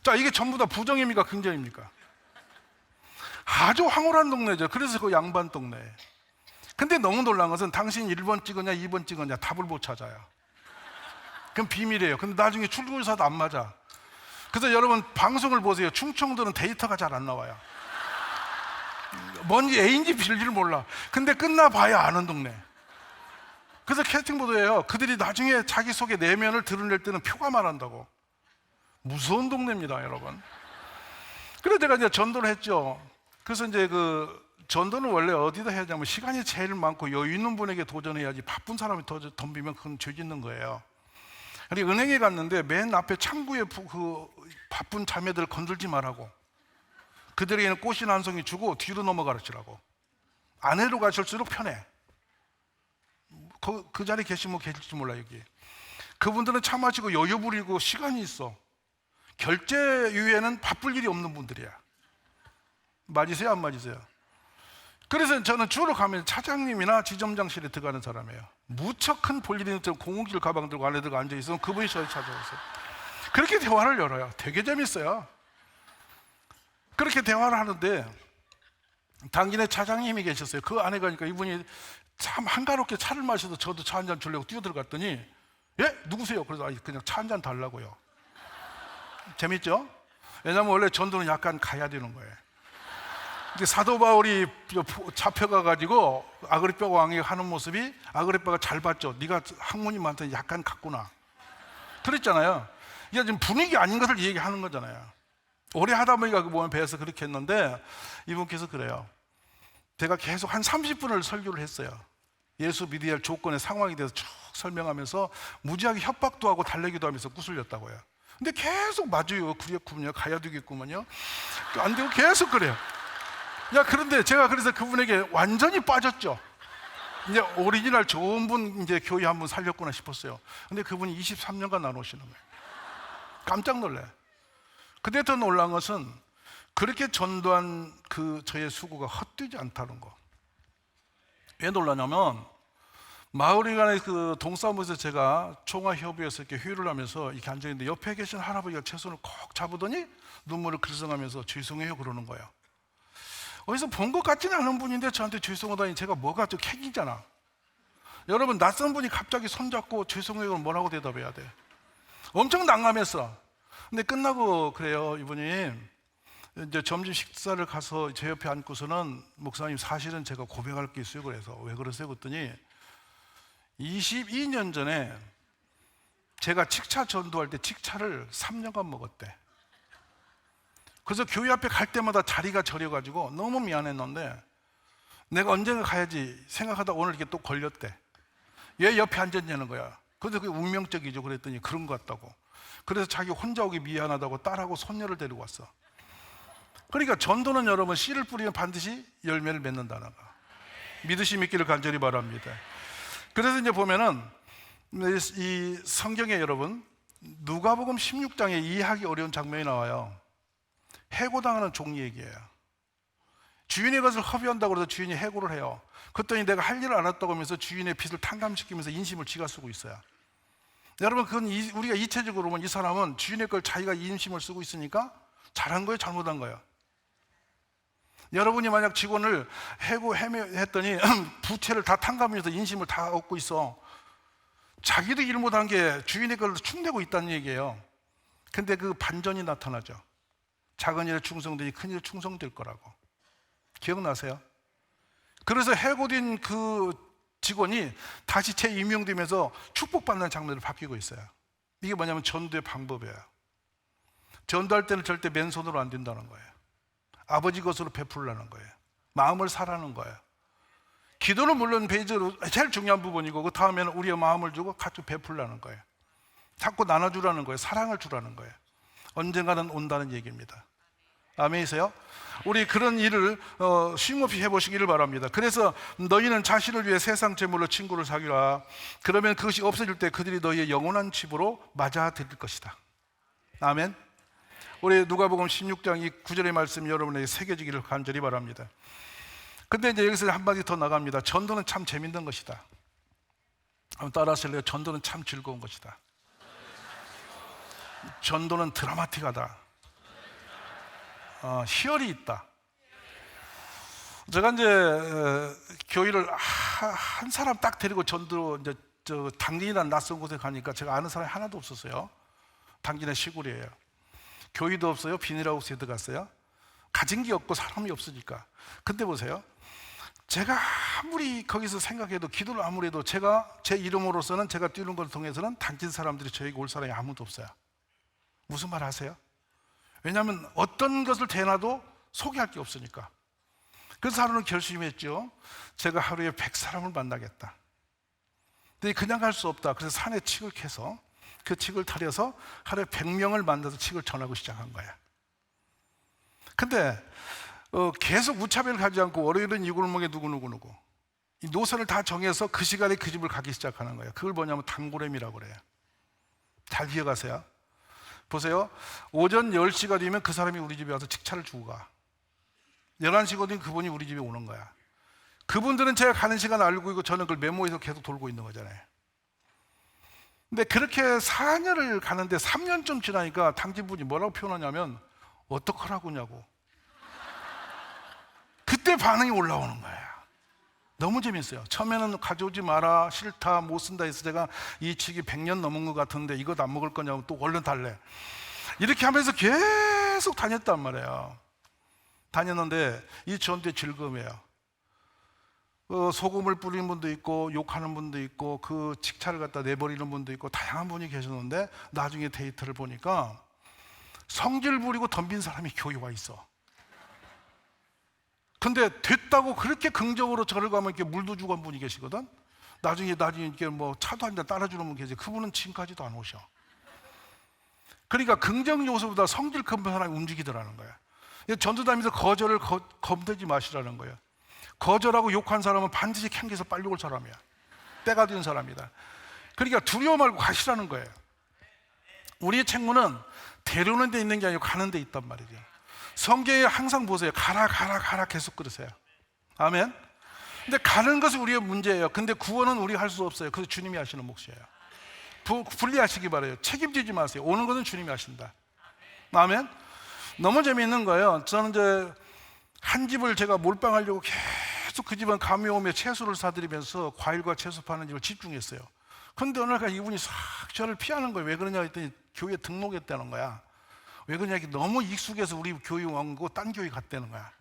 자, 이게 전부 다 부정입니까 긍정입니까? 아주 황홀한 동네죠. 그래서 그 양반 동네. 근데 너무 놀란 것은 당신 1번 찍었냐 2번 찍었냐 답을 못 찾아요. 그건 비밀이에요. 근데 나중에 출구조사도 안 맞아. 그래서 여러분 방송을 보세요. 충청도는 데이터가 잘 안 나와요. 뭔지 A인지 B인지를 몰라. 근데 끝나봐야 아는 동네. 그래서 캐스팅 보도예요. 그들이 나중에 자기소개 내면을 드러낼 때는 표가 말한다고. 무서운 동네입니다, 여러분. 그래서 제가 이제 전도를 했죠. 그래서 이제 그 전도는 원래 어디다 해야 되냐면 시간이 제일 많고 여유 있는 분에게 도전해야지 바쁜 사람이 덤비면 그건 죄 짓는 거예요. 그리고 은행에 갔는데 맨 앞에 창구에 그 바쁜 자매들 건들지 말라고. 그들에게는 꽃이나 한 송이 주고 뒤로 넘어가시라고. 아내로 가실수록 편해. 그 자리에 계시면 계실지 몰라 여기. 그분들은 차 마시고 여유 부리고 시간이 있어. 결제 이후에는 바쁠 일이 없는 분들이야. 맞으세요 안 맞으세요? 그래서 저는 주로 가면 차장님이나 지점장실에 들어가는 사람이에요. 무척 큰 볼일이 있는 공공질 가방 들고 안에 들어가 앉아있으면 그분이 저를 찾아오세요. 그렇게 대화를 열어요. 되게 재밌어요. 그렇게 대화를 하는데 당신의 차장님이 계셨어요. 그 안에 가니까 이분이 참 한가롭게 차를 마셔도 저도 차 한 잔 주려고 뛰어들어갔더니 예? 누구세요? 그래서 그냥 차 한 잔 달라고요. 재밌죠? 왜냐하면 원래 전도는 약간 가야 되는 거예요. 근데 사도 바울이 잡혀가가지고 아그리빠 왕이 하는 모습이 아그리빠가 잘 봤죠. 네가 학문님한테 약간 갔구나. 그랬잖아요. 이게 지금 분위기 아닌 것을 얘기하는 거잖아요. 오래 하다 보니까 그 몸에 배워서 그렇게 했는데 이분께서 그래요. 제가 계속 한 30분을 설교를 했어요. 예수 믿어야 할 조건의 상황에 대해서 쭉 설명하면서 무지하게 협박도 하고 달래기도 하면서 구슬렸다고요. 근데 계속 맞아요. 그랬군요. 가야 되겠구먼요. 안 되고 계속 그래요. 그런데 제가 그래서 그분에게 완전히 빠졌죠. 이제 오리지널 좋은 분 이제 교회 한 분 살렸구나 싶었어요. 근데 그분이 23년간 나누시는 거예요. 깜짝 놀라요. 근데 더 놀란 것은 그렇게 전도한 그 저의 수고가 헛되지 않다는 거. 왜 놀라냐면 마을에 간의 그 동사무소에서 제가 총화협의회에서 이렇게 회의를 하면서 이렇게 앉아있는데 옆에 계신 할아버지가 제 손을 콕 잡으더니 눈물을 글썽하면서 죄송해요 그러는 거예요. 어디서 본 것 같지는 않은 분인데 저한테 죄송하다니 제가 뭐가 좀 객이잖아. 여러분 낯선 분이 갑자기 손잡고 죄송해요 뭐라고 대답해야 돼? 엄청 난감했어. 근데 끝나고 그래요. 이분이 이제 점심 식사를 가서 제 옆에 앉고서는 목사님 사실은 제가 고백할 게 있어요. 그래서 왜 그러세요? 그랬더니 22년 전에 제가 칙차 전도할 때 칙차를 3년간 먹었대. 그래서 교회 앞에 갈 때마다 자리가 저려가지고 너무 미안했는데 내가 언젠가 가야지 생각하다 오늘 이렇게 또 걸렸대. 얘 옆에 앉았냐는 거야. 그래서 그게 운명적이죠. 그랬더니 그런 것 같다고. 그래서 자기 혼자 오기 미안하다고 딸하고 손녀를 데리고 왔어. 그러니까 전도는 여러분 씨를 뿌리면 반드시 열매를 맺는다는 거 믿으시 믿기를 간절히 바랍니다. 그래서 이제 보면은 이 성경에 여러분 누가복음 16장에 이해하기 어려운 장면이 나와요. 해고당하는 종이 얘기예요. 주인의 것을 허비한다고 해서 주인이 해고를 해요. 그랬더니 내가 할 일을 안 했다고 하면서 주인의 빚을 탕감시키면서 인심을 지가 쓰고 있어요. 여러분 그건 우리가 이체적으로 보면 이 사람은 주인의 걸 자기가 인심을 쓰고 있으니까 잘한 거예요, 잘못한 거예요? 여러분이 만약 직원을 해고했더니 부채를 다 탕감해서 인심을 다 얻고 있어. 자기도 일 못한 게 주인의 걸 충내고 있다는 얘기예요. 근데 그 반전이 나타나죠. 작은 일에 충성되니 큰 일에 충성될 거라고. 기억나세요? 그래서 해고된 그 직원이 다시 재임용되면서 축복받는 장면으로 바뀌고 있어요. 이게 뭐냐면 전도의 방법이에요. 전도할 때는 절대 맨손으로 안 된다는 거예요. 아버지 것으로 베풀라는 거예요. 마음을 사라는 거예요. 기도는 물론 제일 중요한 부분이고 그 다음에는 우리의 마음을 주고 같이 베풀라는 거예요. 자꾸 나눠주라는 거예요. 사랑을 주라는 거예요. 언젠가는 온다는 얘기입니다. 아멘이세요? 우리 그런 일을 쉼없이 해보시기를 바랍니다. 그래서 너희는 자신을 위해 세상 재물로 친구를 사귀라. 그러면 그것이 없어질 때 그들이 너희의 영원한 집으로 맞아들일 것이다. 아멘. 우리 누가복음 16장 이 9절의 말씀 여러분에게 새겨지기를 간절히 바랍니다. 근데 이제 여기서 한마디 더 나갑니다. 전도는 참 재밌는 것이다. 한번 따라 하실래요? 전도는 참 즐거운 것이다. 전도는 드라마틱하다. 희열이 있다. 제가 이제 교회를 한 사람 딱 데리고 전도 이제 당진이라는 낯선 곳에 가니까 제가 아는 사람이 하나도 없었어요. 당진의 시골이에요. 교회도 없어요. 비닐하우스에 들어갔어요. 가진 게 없고 사람이 없으니까. 근데 보세요. 제가 아무리 거기서 생각해도 기도를 아무리 해도 제가 제 이름으로서는 제가 뛰는 걸 통해서는 당진 사람들이 저에게 올 사람이 아무도 없어요. 무슨 말 아세요? 왜냐하면 어떤 것을 대놔도 소개할 게 없으니까. 그래서 하루는 결심했죠. 제가 하루에 100사람을 만나겠다. 근데 그냥 갈 수 없다. 그래서 산에 칡을 캐서 그 칡을 타려서 하루에 100명을 만나서 칡을 전하고 시작한 거야. 근데 계속 무차별을 가지 않고 월요일은 이 골목에 누구 이 노선을 다 정해서 그 시간에 그 집을 가기 시작하는 거예요. 그걸 뭐냐면 당고렘이라고 그래요. 잘 기억하세요. 보세요. 오전 10시가 되면 그 사람이 우리 집에 와서 식차를 주고 가. 11시거든 그분이 우리 집에 오는 거야. 그분들은 제가 가는 시간 알고 있고 저는 그걸 메모해서 계속 돌고 있는 거잖아요. 근데 그렇게 4년을 가는데 3년쯤 지나니까 당진분이 뭐라고 표현하냐면 어떡하라고냐고. 그때 반응이 올라오는 거야. 너무 재밌어요. 처음에는 가져오지 마라, 싫다, 못 쓴다 해서 제가 이 칡이 100년 넘은 것 같은데 이것 안 먹을 거냐고 또 얼른 달래. 이렇게 하면서 계속 다녔단 말이에요. 다녔는데 이 전도의 즐거움이에요. 소금을 뿌리는 분도 있고 욕하는 분도 있고 그 칙차를 갖다 내버리는 분도 있고 다양한 분이 계셨는데 나중에 데이터를 보니까 성질 부리고 덤빈 사람이 교회 와 있어. 근데 됐다고 그렇게 긍정으로 저를 가면 이렇게 물도 주고 한 분이 계시거든. 나중에 이렇게 뭐 차도 한 잔 따라주는 분 계세요. 그분은 지금까지도 안 오셔. 그러니까 긍정 요소보다 성질 큰 사람이 움직이더라는 거야. 전도 다니면서 거절을 겁내지 마시라는 거예요. 거절하고 욕한 사람은 반드시 캥겨서 빨리 올 사람이야. 때가 된 사람이다. 그러니까 두려워 말고 가시라는 거예요. 우리의 책무는 데려오는 데 있는 게 아니고 가는 데 있단 말이죠. 성경에 항상 보세요. 가라 계속 그러세요. 아멘. 근데 가는 것이 우리의 문제예요. 근데 구원은 우리가 할 수 없어요. 그래서 주님이 하시는 몫이에요. 분리하시기 바라요. 책임지지 마세요. 오는 것은 주님이 하신다. 아멘. 너무 재미있는 거예요. 저는 이제 한 집을 제가 몰빵하려고 계속 그 집은 감이 오며 채소를 사드리면서 과일과 채소 파는 집을 집중했어요. 근데 어느 날 이분이 싹 저를 피하는 거예요. 왜 그러냐 했더니 교회에 등록했다는 거야. 왜 그러냐, 너무 익숙해서 우리 교회 온 거 딴 교회 갔다는 거야.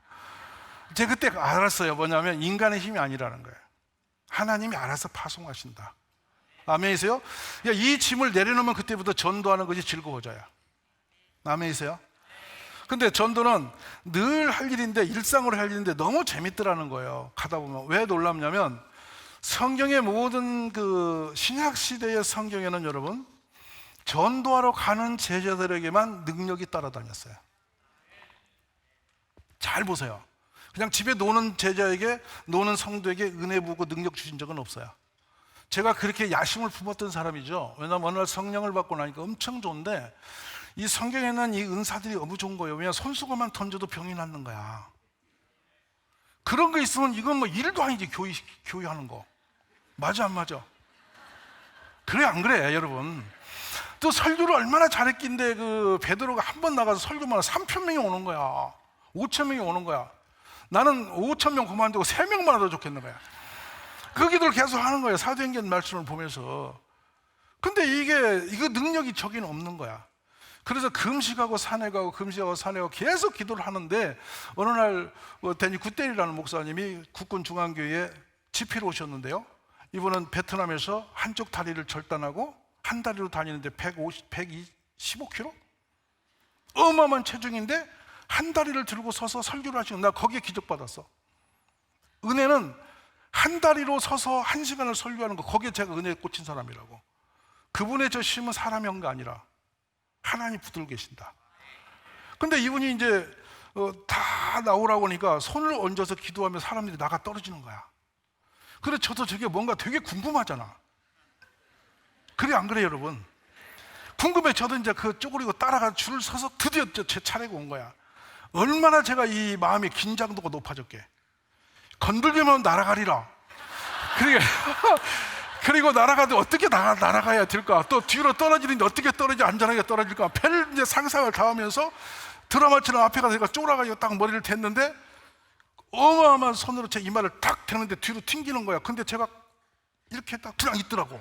제가 그때 알았어요. 뭐냐면 인간의 힘이 아니라는 거예요. 하나님이 알아서 파송하신다. 아멘이세요? 이 짐을 내려놓으면 그때부터 전도하는 것이 즐거워져요. 아멘이세요? 근데 전도는 늘 할 일인데, 일상으로 할 일인데 너무 재밌더라는 거예요. 가다 보면. 왜 놀랍냐면 성경의 모든 그 신약 시대의 성경에는 여러분 전도하러 가는 제자들에게만 능력이 따라다녔어요. 잘 보세요. 그냥 집에 노는 제자에게, 노는 성도에게 은혜 부고 능력 주신 적은 없어요. 제가 그렇게 야심을 품었던 사람이죠. 왜냐하면 어느 날 성령을 받고 나니까 엄청 좋은데, 이 성경에는 이 은사들이 너무 좋은 거예요. 왜냐하면 손수건만 던져도 병이 낫는 거야. 그런 거 있으면 이건 뭐 일도 아니지. 교회하는 거 맞아 안 맞아? 그래 안 그래 여러분? 또 설교를 얼마나 잘했긴데, 그 베드로가 한 번 나가서 설교만 3,000명이 오는 거야. 5,000명이 오는 거야. 나는 5,000명 그만두고 3명만 와도 좋겠는 거야. 그 기도를 계속 하는 거예요. 사도행전 말씀을 보면서. 근데 이거 능력이 저기는 없는 거야. 그래서 금식하고 산에 가고 계속 기도를 하는데, 어느 날 데니 굿델이라는 목사님이 국군 중앙교회에 집회로 오셨는데요. 이분은 베트남에서 한쪽 다리를 절단하고 한 다리로 다니는데 115kg? 어마어마한 체중인데 한 다리를 들고 서서 설교를 하시는, 나 거기에 기적받았어. 은혜는 한 다리로 서서 1시간을 설교하는 거, 거기에 제가 은혜에 꽂힌 사람이라고. 그분의 저 심은 사람이 한 게 아니라 하나님 붙들고 계신다. 근데 이분이 이제 다 나오라고 하니까 손을 얹어서 기도하면 사람들이 나가 떨어지는 거야. 그래 저도 저게 뭔가 되게 궁금하잖아. 그래 안 그래 여러분? 궁금해. 저도 이제 그 쪼그리고 따라가 줄을 서서 드디어 제 차례가 온 거야. 얼마나 제가 이 마음의 긴장도가 높아졌게. 건들기만 날아가리라. 그리고 날아가도 어떻게 날아가야 될까? 또 뒤로 떨어지는데 어떻게 안전하게 떨어질까? 별 이제 상상을 다 하면서 드라마처럼 앞에 가서 제가 쫄아가지고 딱 머리를 댔는데, 어마어마한 손으로 제 이마를 딱 대는데 뒤로 튕기는 거야. 근데 제가 이렇게 딱 그냥 있더라고.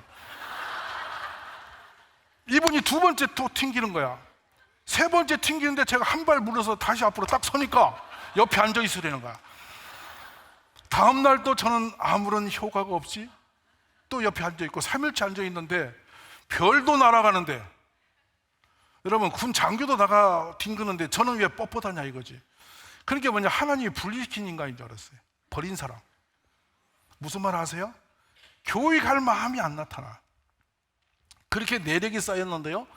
이분이 두 번째 또 튕기는 거야. 세 번째 튕기는데 제가 한 발 물어서 다시 앞으로 딱 서니까 옆에 앉아 있으라는 거야. 다음 날 또 저는 아무런 효과가 없이 또 옆에 앉아 있고 3일째 앉아 있는데 별도 날아가는데, 여러분 군 장교도 나가 뒹그는데 저는 왜 뻣뻣하냐 이거지. 그러니까 뭐냐, 하나님이 분리시킨 인간인 줄 알았어요. 버린 사람. 무슨 말 아세요? 교회 갈 마음이 안 나타나. 그렇게 내력이 쌓였는데요,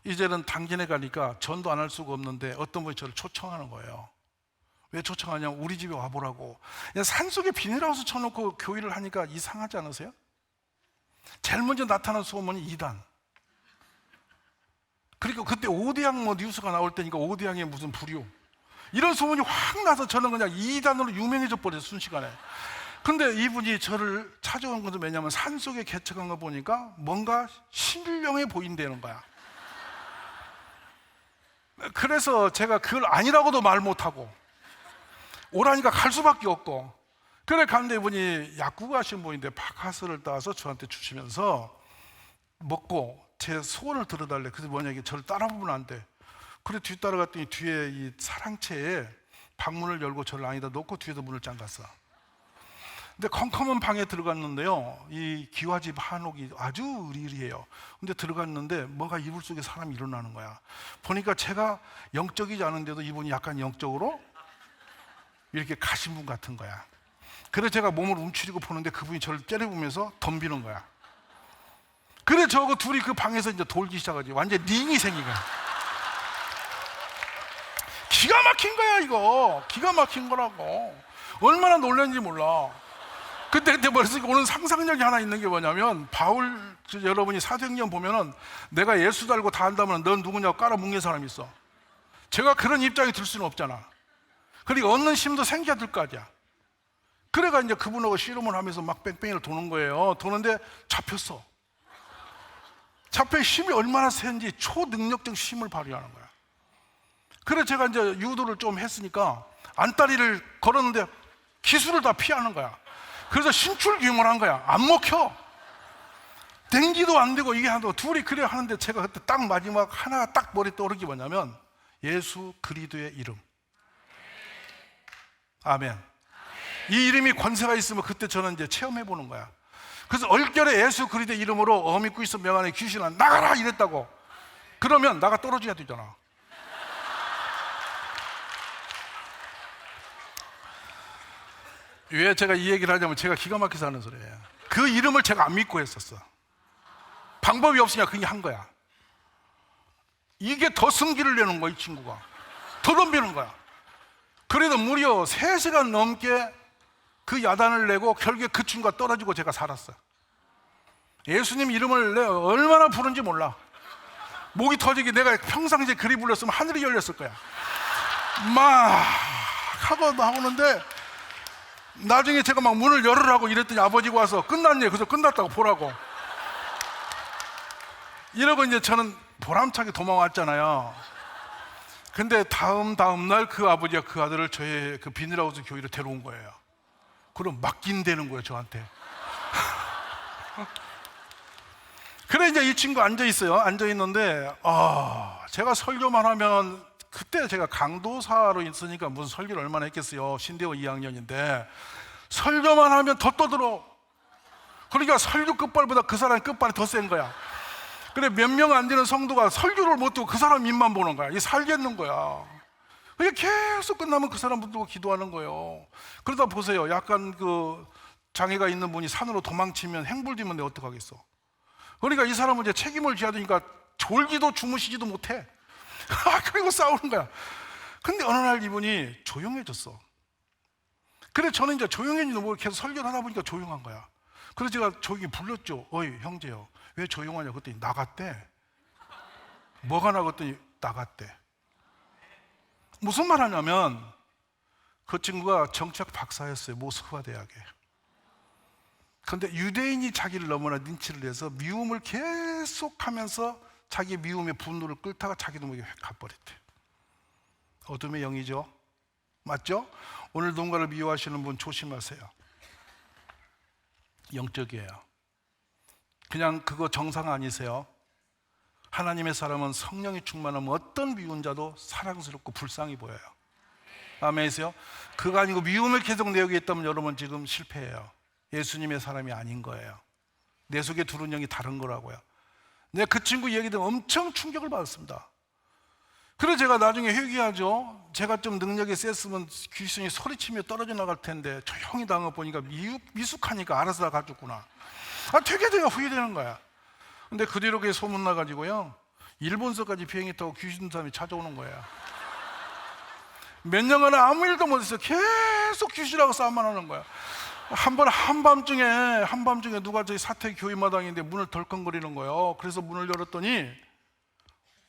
이제는 당진에 가니까 전도 안 할 수가 없는데 어떤 분이 저를 초청하는 거예요. 왜 초청하냐면 우리 집에 와보라고. 산속에 비닐하우스 쳐놓고 교회를 하니까 이상하지 않으세요? 제일 먼저 나타난 소문이 이단. 그리고 그때 오대양 뉴스가 나올 때니까 오대양에 무슨 불효, 이런 소문이 확 나서 저는 그냥 이단으로 유명해져 버렸어요, 순식간에. 근데 이분이 저를 찾아온 것은 왜냐면 산속에 개척한 거 보니까 뭔가 신령해 보인다는 거야. 그래서 제가 그걸 아니라고도 말 못하고 오라니까 갈 수밖에 없고, 그래 갔는데 이분이 약국 하신 분인데 박하스를 따서 저한테 주시면서 먹고 제 소원을 들어달래. 그래서 뭐냐, 이게 저를 따라보면 안 돼. 그래 뒤 따라갔더니 뒤에 이 사랑채에 방문을 열고 저를 안에다 놓고 뒤에서 문을 잠갔어. 근데 컴컴한 방에 들어갔는데요, 이 기와집 한옥이 아주 으리으리해요. 근데 들어갔는데 뭔가 이불 속에 사람이 일어나는 거야. 보니까 제가 영적이지 않은데도 이분이 약간 영적으로 이렇게 가신 분 같은 거야. 그래서 제가 몸을 움츠리고 보는데 그분이 저를 째려보면서 덤비는 거야. 그래 저거 둘이 그 방에서 이제 돌기 시작하지. 완전 링이 생긴 거야. 기가 막힌 거야 이거. 기가 막힌 거라고. 얼마나 놀랐는지 몰라. 그때 머릿속에 오는 상상력이 하나 있는 게 뭐냐면, 바울 여러분이 사도행전 보면은 내가 예수 달고 다 한다면 넌 누구냐고 깔아뭉갠 사람이 있어. 제가 그런 입장이 들 수는 없잖아. 그러니까 얻는 힘도 생겨야 될 거 아니야. 그래가 이제 그분하고 씨름을 하면서 막 뺑뺑이를 도는 거예요. 도는데 잡혔어. 잡혀 힘이 얼마나 센지 초능력적 힘을 발휘하는 거야. 그래 제가 이제 유도를 좀 했으니까 안다리를 걸었는데 기술을 다 피하는 거야. 그래서 신출귀몰한 거야. 안 먹혀. 댕기도 안 되고 이게 하도 둘이 그래 하는데, 제가 그때 딱 마지막 하나가 딱 머리에 떠오른 게 뭐냐면 예수 그리스도의 이름. 아멘. 이 이름이 권세가 있으면 그때 저는 이제 체험해 보는 거야. 그래서 얼결에 예수 그리스도의 이름으로 어미고 있어 명안에 귀신아 나가라 이랬다고. 그러면 나가 떨어져야 되잖아. 왜 제가 이 얘기를 하냐면 제가 기가 막혀서 하는 소리예요. 그 이름을 제가 안 믿고 했었어. 방법이 없으니까 그냥 한 거야. 이게 더 승기를 내는 거야. 이 친구가 더 덤비는 거야. 그래도 무려 3시간 넘게 그 야단을 내고 결국에 그 친구가 떨어지고 제가 살았어요. 예수님 이름을 내가 얼마나 부른지 몰라. 목이 터지게 내가 평상시에 그리 불렀으면 하늘이 열렸을 거야. 막 하고 나오는데 나중에 제가 막 문을 열으라고 이랬더니 아버지가 와서 끝났네. 그래서 끝났다고 보라고. 이러고 이제 저는 보람차게 도망왔잖아요. 근데 다음 날 그 아버지가 그 아들을 저의 그 비닐하우스 교회로 데려온 거예요. 그럼 맡긴다는 거예요, 저한테. 그래 이제 이 친구 앉아 있어요. 앉아 있는데 제가 설교만 하면, 그때 제가 강도사로 있으니까 무슨 설교를 얼마나 했겠어요. 신대호 2학년인데 설교만 하면 더 떠들어. 그러니까 설교 끝발보다 그 사람 끝발이 더 센 거야. 그래 몇 명 안 되는 성도가 설교를 못 듣고 그 사람 입만 보는 거야. 이 살겠는 거야. 그게 계속 끝나면 그 사람 붙들고 기도하는 거예요. 그러다 보세요. 약간 그 장애가 있는 분이 산으로 도망치면 행불되면 내가 어떡하겠어. 그러니까 이 사람은 이제 책임을 져야 되니까 졸기도 주무시지도 못해. 그리고 싸우는 거야. 근데 어느 날 이분이 조용해졌어. 그래 저는 이제 조용해지는 뭐 계속 설교를 하다 보니까 조용한 거야. 그래서 제가 조용히 불렀죠. 어이 형제요, 왜 조용하냐 그랬더니 나갔대. 뭐가 나갔더니 나갔대. 무슨 말 하냐면 그 친구가 정치학 박사였어요. 모스크바 대학에. 근데 유대인이 자기를 너무나 린치를 해서 미움을 계속하면서 자기 미움의 분노를 끓다가 자기도 모르게 가버렸대. 어둠의 영이죠. 맞죠? 오늘 누군가를 미워하시는 분 조심하세요. 영적이에요. 그냥 그거 정상 아니세요. 하나님의 사람은 성령이 충만하면 어떤 미운 자도 사랑스럽고 불쌍히 보여요. 아멘이세요? 그거 아니고 미움을 계속 내오겠다면 여러분 지금 실패해요. 예수님의 사람이 아닌 거예요. 내 속에 두른 영이 다른 거라고요. 내가 그 친구 얘기 들으면 엄청 충격을 받았습니다. 그래서 제가 나중에 회개하죠. 제가 좀 능력이 셌으면 귀신이 소리치며 떨어져 나갈 텐데 조용히 당해 보니까 미숙하니까 알아서 다 가졌구나. 되게 내가 후회되는 거야. 근데 그 뒤로 그게 소문나가지고요, 일본서까지 비행기 타고 귀신 사람이 찾아오는 거예요. 몇 년간 아무 일도 못했어요. 계속 귀신하고 싸움만 하는 거야. 한번 한밤중에 누가 저희 사택 교회 마당인데 문을 덜컹거리는 거예요. 그래서 문을 열었더니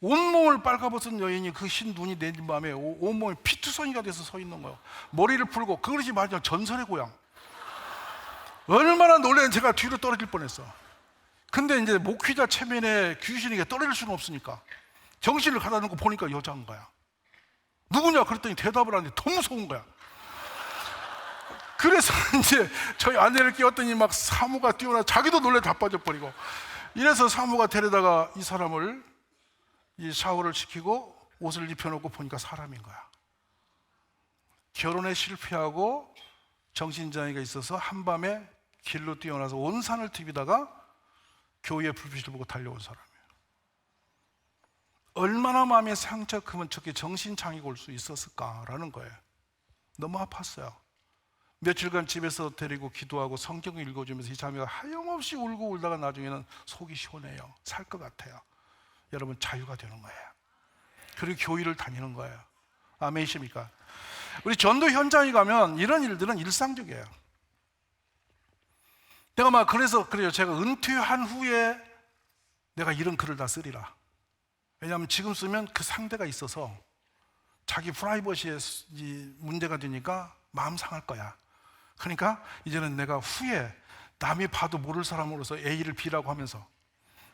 온몸을 빨가벗은 여인이 그 흰 눈이 내린 밤에 온몸이 피투성이가 돼서 서 있는 거예요. 머리를 풀고, 그것이 마지막 전설의 고향. 얼마나 놀랐는지 제가 뒤로 떨어질 뻔했어. 근데 이제 목회자 체면에 귀신에게 떨어질 수는 없으니까 정신을 가다 놓고 보니까 여자인 거야. 누구냐 그랬더니 대답을 하는데 더 무서운 거야. 그래서 이제 저희 아내를 깨웠더니 막 사모가 뛰어나 자기도 놀래 다 빠져버리고, 이래서 사모가 데려다가 이 사람을 이 샤워를 시키고 옷을 입혀놓고 보니까 사람인 거야. 결혼에 실패하고 정신장애가 있어서 한밤에 길로 뛰어나서 온 산을 디비다가 교회의 불빛을 보고 달려온 사람이에요. 얼마나 마음에 상처가 크면 저렇게 정신장애가 올 수 있었을까라는 거예요. 너무 아팠어요. 며칠간 집에서 데리고 기도하고 성경을 읽어주면서 이 자매가 하염없이 울고 울다가 나중에는 속이 시원해요. 살 것 같아요. 여러분 자유가 되는 거예요. 그리고 교회를 다니는 거예요. 아멘이십니까? 우리 전도 현장에 가면 이런 일들은 일상적이에요. 내가 막 그래서 그래요. 제가 은퇴한 후에 내가 이런 글을 다 쓰리라. 왜냐하면 지금 쓰면 그 상대가 있어서 자기 프라이버시에 문제가 되니까 마음 상할 거야. 그러니까 이제는 내가 후에 남이 봐도 모를 사람으로서 A를 B라고 하면서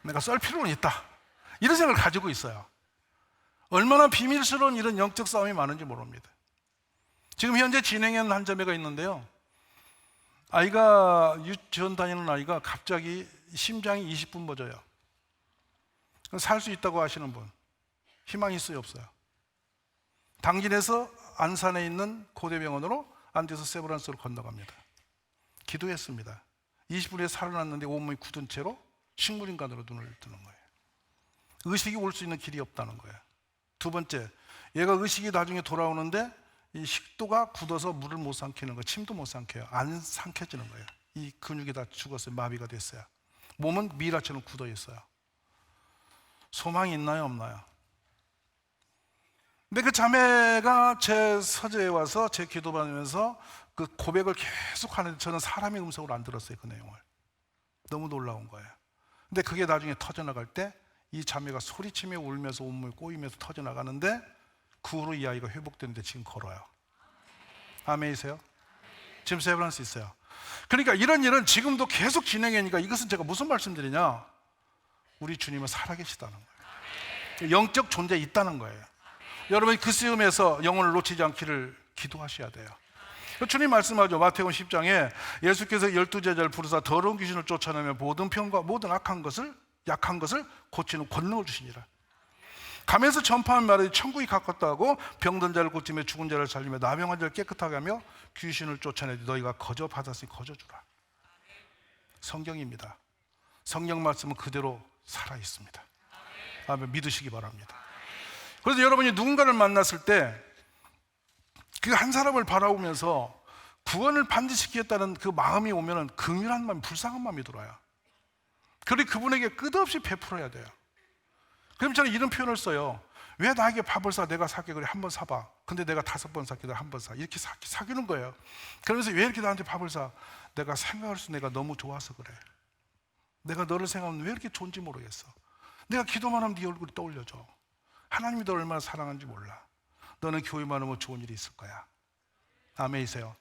내가 썰 필요는 있다, 이런 생각을 가지고 있어요. 얼마나 비밀스러운 이런 영적 싸움이 많은지 모릅니다. 지금 현재 진행하는 한 자매가 있는데요, 아이가 유치원 다니는 아이가 갑자기 심장이 20분 멎어요. 살 수 있다고 하시는 분 희망이 있어요, 없어요? 당진에서 안산에 있는 고대병원으로 안돼서 세브란스로 건너갑니다. 기도했습니다. 20분 후에 살아났는데 온몸이 굳은 채로 식물인간으로 눈을 뜨는 거예요. 의식이 올 수 있는 길이 없다는 거예요. 두 번째, 얘가 의식이 나중에 돌아오는데 이 식도가 굳어서 물을 못 삼키는 거예요. 침도 못 삼켜요. 안 삼켜지는 거예요. 이 근육이 다 죽었어요. 마비가 됐어요. 몸은 미라처럼 굳어 있어요. 소망이 있나요, 없나요? 근데 그 자매가 제 서재에 와서 제 기도 받으면서 그 고백을 계속 하는데 저는 사람의 음성으로 안 들었어요. 그 내용을. 너무 놀라운 거예요. 근데 그게 나중에 터져나갈 때 이 자매가 소리치며 울면서 온몸이 꼬이면서 터져나가는데 그 후로 이 아이가 회복되는데 지금 걸어요. 아멘이세요? 지금 세번할 수 있어요. 그러니까 이런 일은 지금도 계속 진행하니까 이것은 제가 무슨 말씀드리냐, 우리 주님은 살아계시다는 거예요. 영적 존재에 있다는 거예요. 여러분이 그 시험에서 영혼을 놓치지 않기를 기도하셔야 돼요. 주님 말씀하죠. 마태복음 10장에 예수께서 12제자를 부르사 더러운 귀신을 쫓아내며 모든 병과 모든 약한 것을 고치는 권능을 주시니라. 가면서 전파한 말이 천국이 가깝다고 병든 자를 고치며 죽은 자를 살리며 나병한 자를 깨끗하게 하며 귀신을 쫓아내지 너희가 거저 받았으니 거저 주라. 성경입니다. 성경 말씀은 그대로 살아있습니다. 아멘. 믿으시기 바랍니다. 그래서 여러분이 누군가를 만났을 때 그 한 사람을 바라보면서 구원을 반드시 시키겠다는 그 마음이 오면은 긍휼한 마음, 불쌍한 마음이 들어요. 그리고 그분에게 끝없이 베풀어야 돼요. 그럼 저는 이런 표현을 써요. 왜 나에게 밥을 사? 내가 사게. 그래, 한번 사봐. 근데 내가 5번 사게. 한 번 사. 이렇게 사귀는 거예요. 그러면서 왜 이렇게 나한테 밥을 사? 내가 생각할 수 내가 너무 좋아서 그래. 내가 너를 생각하면 왜 이렇게 좋은지 모르겠어. 내가 기도만 하면 네 얼굴이 떠올려져. 하나님이 너 얼마나 사랑하는지 몰라. 너는 교회만 오면 좋은 일이 있을 거야. 아멘이세요?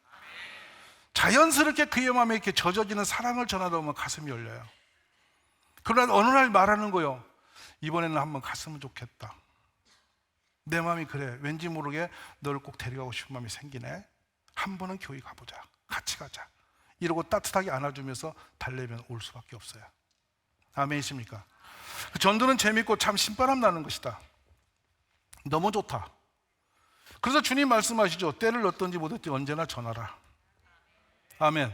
자연스럽게 그의 마음에 이렇게 젖어지는 사랑을 전하다 보면 가슴이 열려요. 그러나 어느 날 말하는 거요. 이번에는 한번 갔으면 좋겠다. 내 마음이 그래. 왠지 모르게 너를 꼭 데려가고 싶은 마음이 생기네. 한 번은 교회 가보자. 같이 가자. 이러고 따뜻하게 안아주면서 달래면 올 수밖에 없어요. 아멘이십니까? 그 전도는 재밌고 참 신바람 나는 것이다. 너무 좋다. 그래서 주님 말씀하시죠. 때를 얻든지 못했든지 언제나 전하라. 아멘.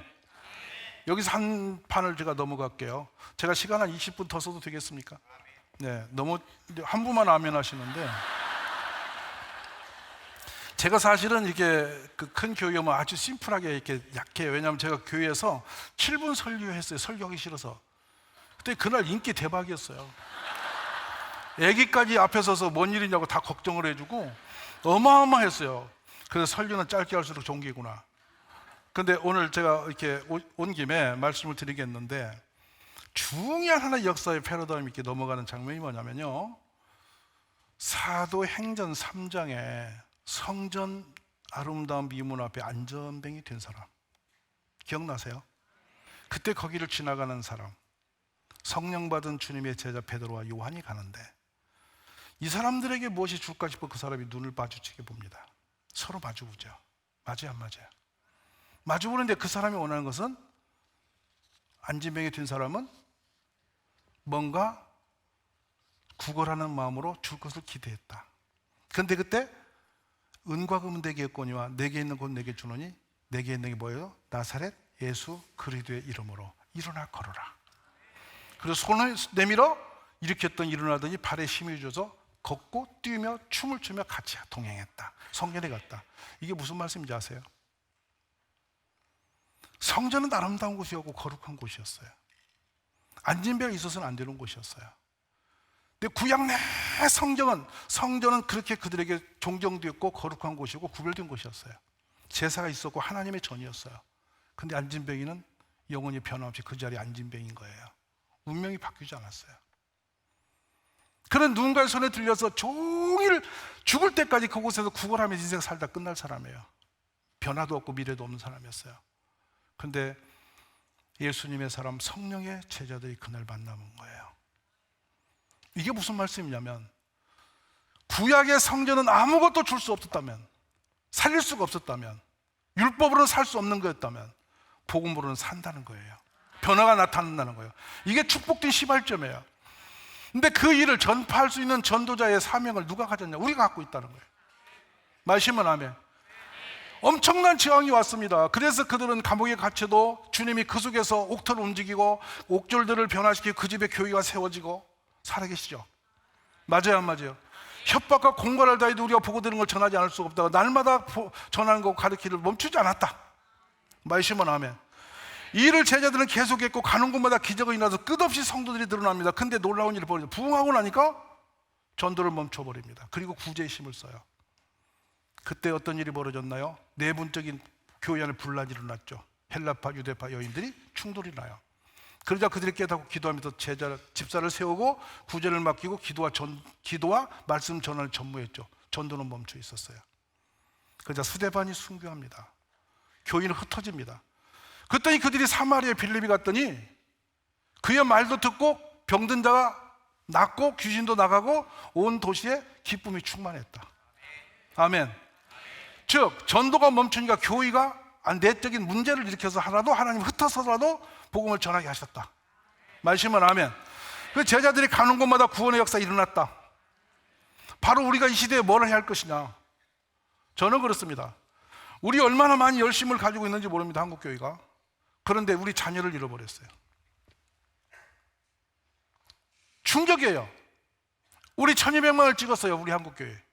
여기서 한 판을 제가 넘어갈게요. 제가 시간 한 20분 더 써도 되겠습니까? 네, 너무 한 분만 아멘 하시는데, 제가 사실은 이게 그 큰 교회 오면 아주 심플하게 이렇게 약해요. 왜냐하면 제가 교회에서 7분 설교했어요. 설교하기 싫어서. 그때 그날 인기 대박이었어요. 애기까지 앞에 서서 뭔 일이냐고 다 걱정을 해주고 어마어마했어요. 그래서 설교는 짧게 할수록 좋은 게구나. 근데 오늘 제가 이렇게 온 김에 말씀을 드리겠는데, 중요한 하나의 역사의 패러다임이 이렇게 넘어가는 장면이 뭐냐면요, 사도행전 3장에 성전 아름다운 미문 앞에 안전뱅이 된 사람 기억나세요? 그때 거기를 지나가는 사람, 성령 받은 주님의 제자 베드로와 요한이 가는데 이 사람들에게 무엇이 줄까 싶어 그 사람이 눈을 마주치게 봅니다. 서로 마주보죠. 맞아요, 안 맞아요? 마주보는데 그 사람이 원하는 것은, 안진병이 된 사람은 뭔가 구걸하는 마음으로 줄 것을 기대했다. 그런데 그때 은과 금은 내게 있거니와 내게 있는 곧 내게 주노니 내게 있는 게 뭐예요? 나사렛 예수 그리스도의 이름으로 일어나 걸어라. 그래서 손을 내밀어 일으켰더니 일어나더니 발에 힘이 줘서 걷고 뛰며 춤을 추며 같이 동행했다. 성전에 갔다. 이게 무슨 말씀인지 아세요? 성전은 아름다운 곳이었고 거룩한 곳이었어요. 안진병이 있어서는 안 되는 곳이었어요. 근데 구약 내 성전은 그렇게 그들에게 존경되었고 거룩한 곳이고 구별된 곳이었어요. 제사가 있었고 하나님의 전이었어요. 근데 안진병이는 영원히 변함없이 그 자리에 안진병인 거예요. 운명이 바뀌지 않았어요. 그런 누군가의 손에 들려서 종일 죽을 때까지 그곳에서 구걸하며 인생 살다 끝날 사람이에요. 변화도 없고 미래도 없는 사람이었어요. 그런데 예수님의 사람 성령의 제자들이 그날 만나본 거예요. 이게 무슨 말씀이냐면, 구약의 성전은 아무것도 줄 수 없었다면, 살릴 수가 없었다면, 율법으로는 살 수 없는 거였다면 복음으로는 산다는 거예요. 변화가 나타난다는 거예요. 이게 축복된 시발점이에요. 근데 그 일을 전파할 수 있는 전도자의 사명을 누가 가졌냐? 우리가 갖고 있다는 거예요. 말씀은 아멘. 엄청난 저항이 왔습니다. 그래서 그들은 감옥에 갇혀도 주님이 그 속에서 옥터를 움직이고 옥졸들을 변화시키고 그 집에 교회가 세워지고 살아계시죠. 맞아요, 안 맞아요? 협박과 공갈을 다해도 우리가 보고 들은 걸 전하지 않을 수가 없다고 날마다 전하는 거 가르치기를 멈추지 않았다. 말씀은 아멘. 이 일을 제자들은 계속했고 가는 곳마다 기적이 일어나서 끝없이 성도들이 늘어납니다. 근데 놀라운 일을 벌이죠. 부흥하고 나니까 전도를 멈춰버립니다. 그리고 구제의 힘을 써요. 그때 어떤 일이 벌어졌나요? 내분적인 교회 안에 분란이 일어났죠. 헬라파, 유대파 여인들이 충돌이 나요. 그러자 그들이 깨닫고 기도하면서 집사를 세우고 구제를 맡기고 기도와 말씀 전환을 전무했죠. 전도는 멈춰 있었어요. 그러자 스데반이 순교합니다. 교인은 흩어집니다. 그랬더니 그들이 사마리아 빌립이 갔더니 그의 말도 듣고 병든 자가 낫고 귀신도 나가고 온 도시에 기쁨이 충만했다. 아멘. 즉 전도가 멈추니까 교회가 내적인 문제를 일으켜서 하나도 하나님 흩어서라도 복음을 전하게 하셨다. 말씀은 아멘. 그 제자들이 가는 곳마다 구원의 역사가 일어났다. 바로 우리가 이 시대에 뭘 해야 할 것이냐. 저는 그렇습니다. 우리 얼마나 많이 열심을 가지고 있는지 모릅니다. 한국교회가. 그런데 우리 자녀를 잃어버렸어요. 충격이에요. 우리 1200만을 찍었어요. 우리 한국교회.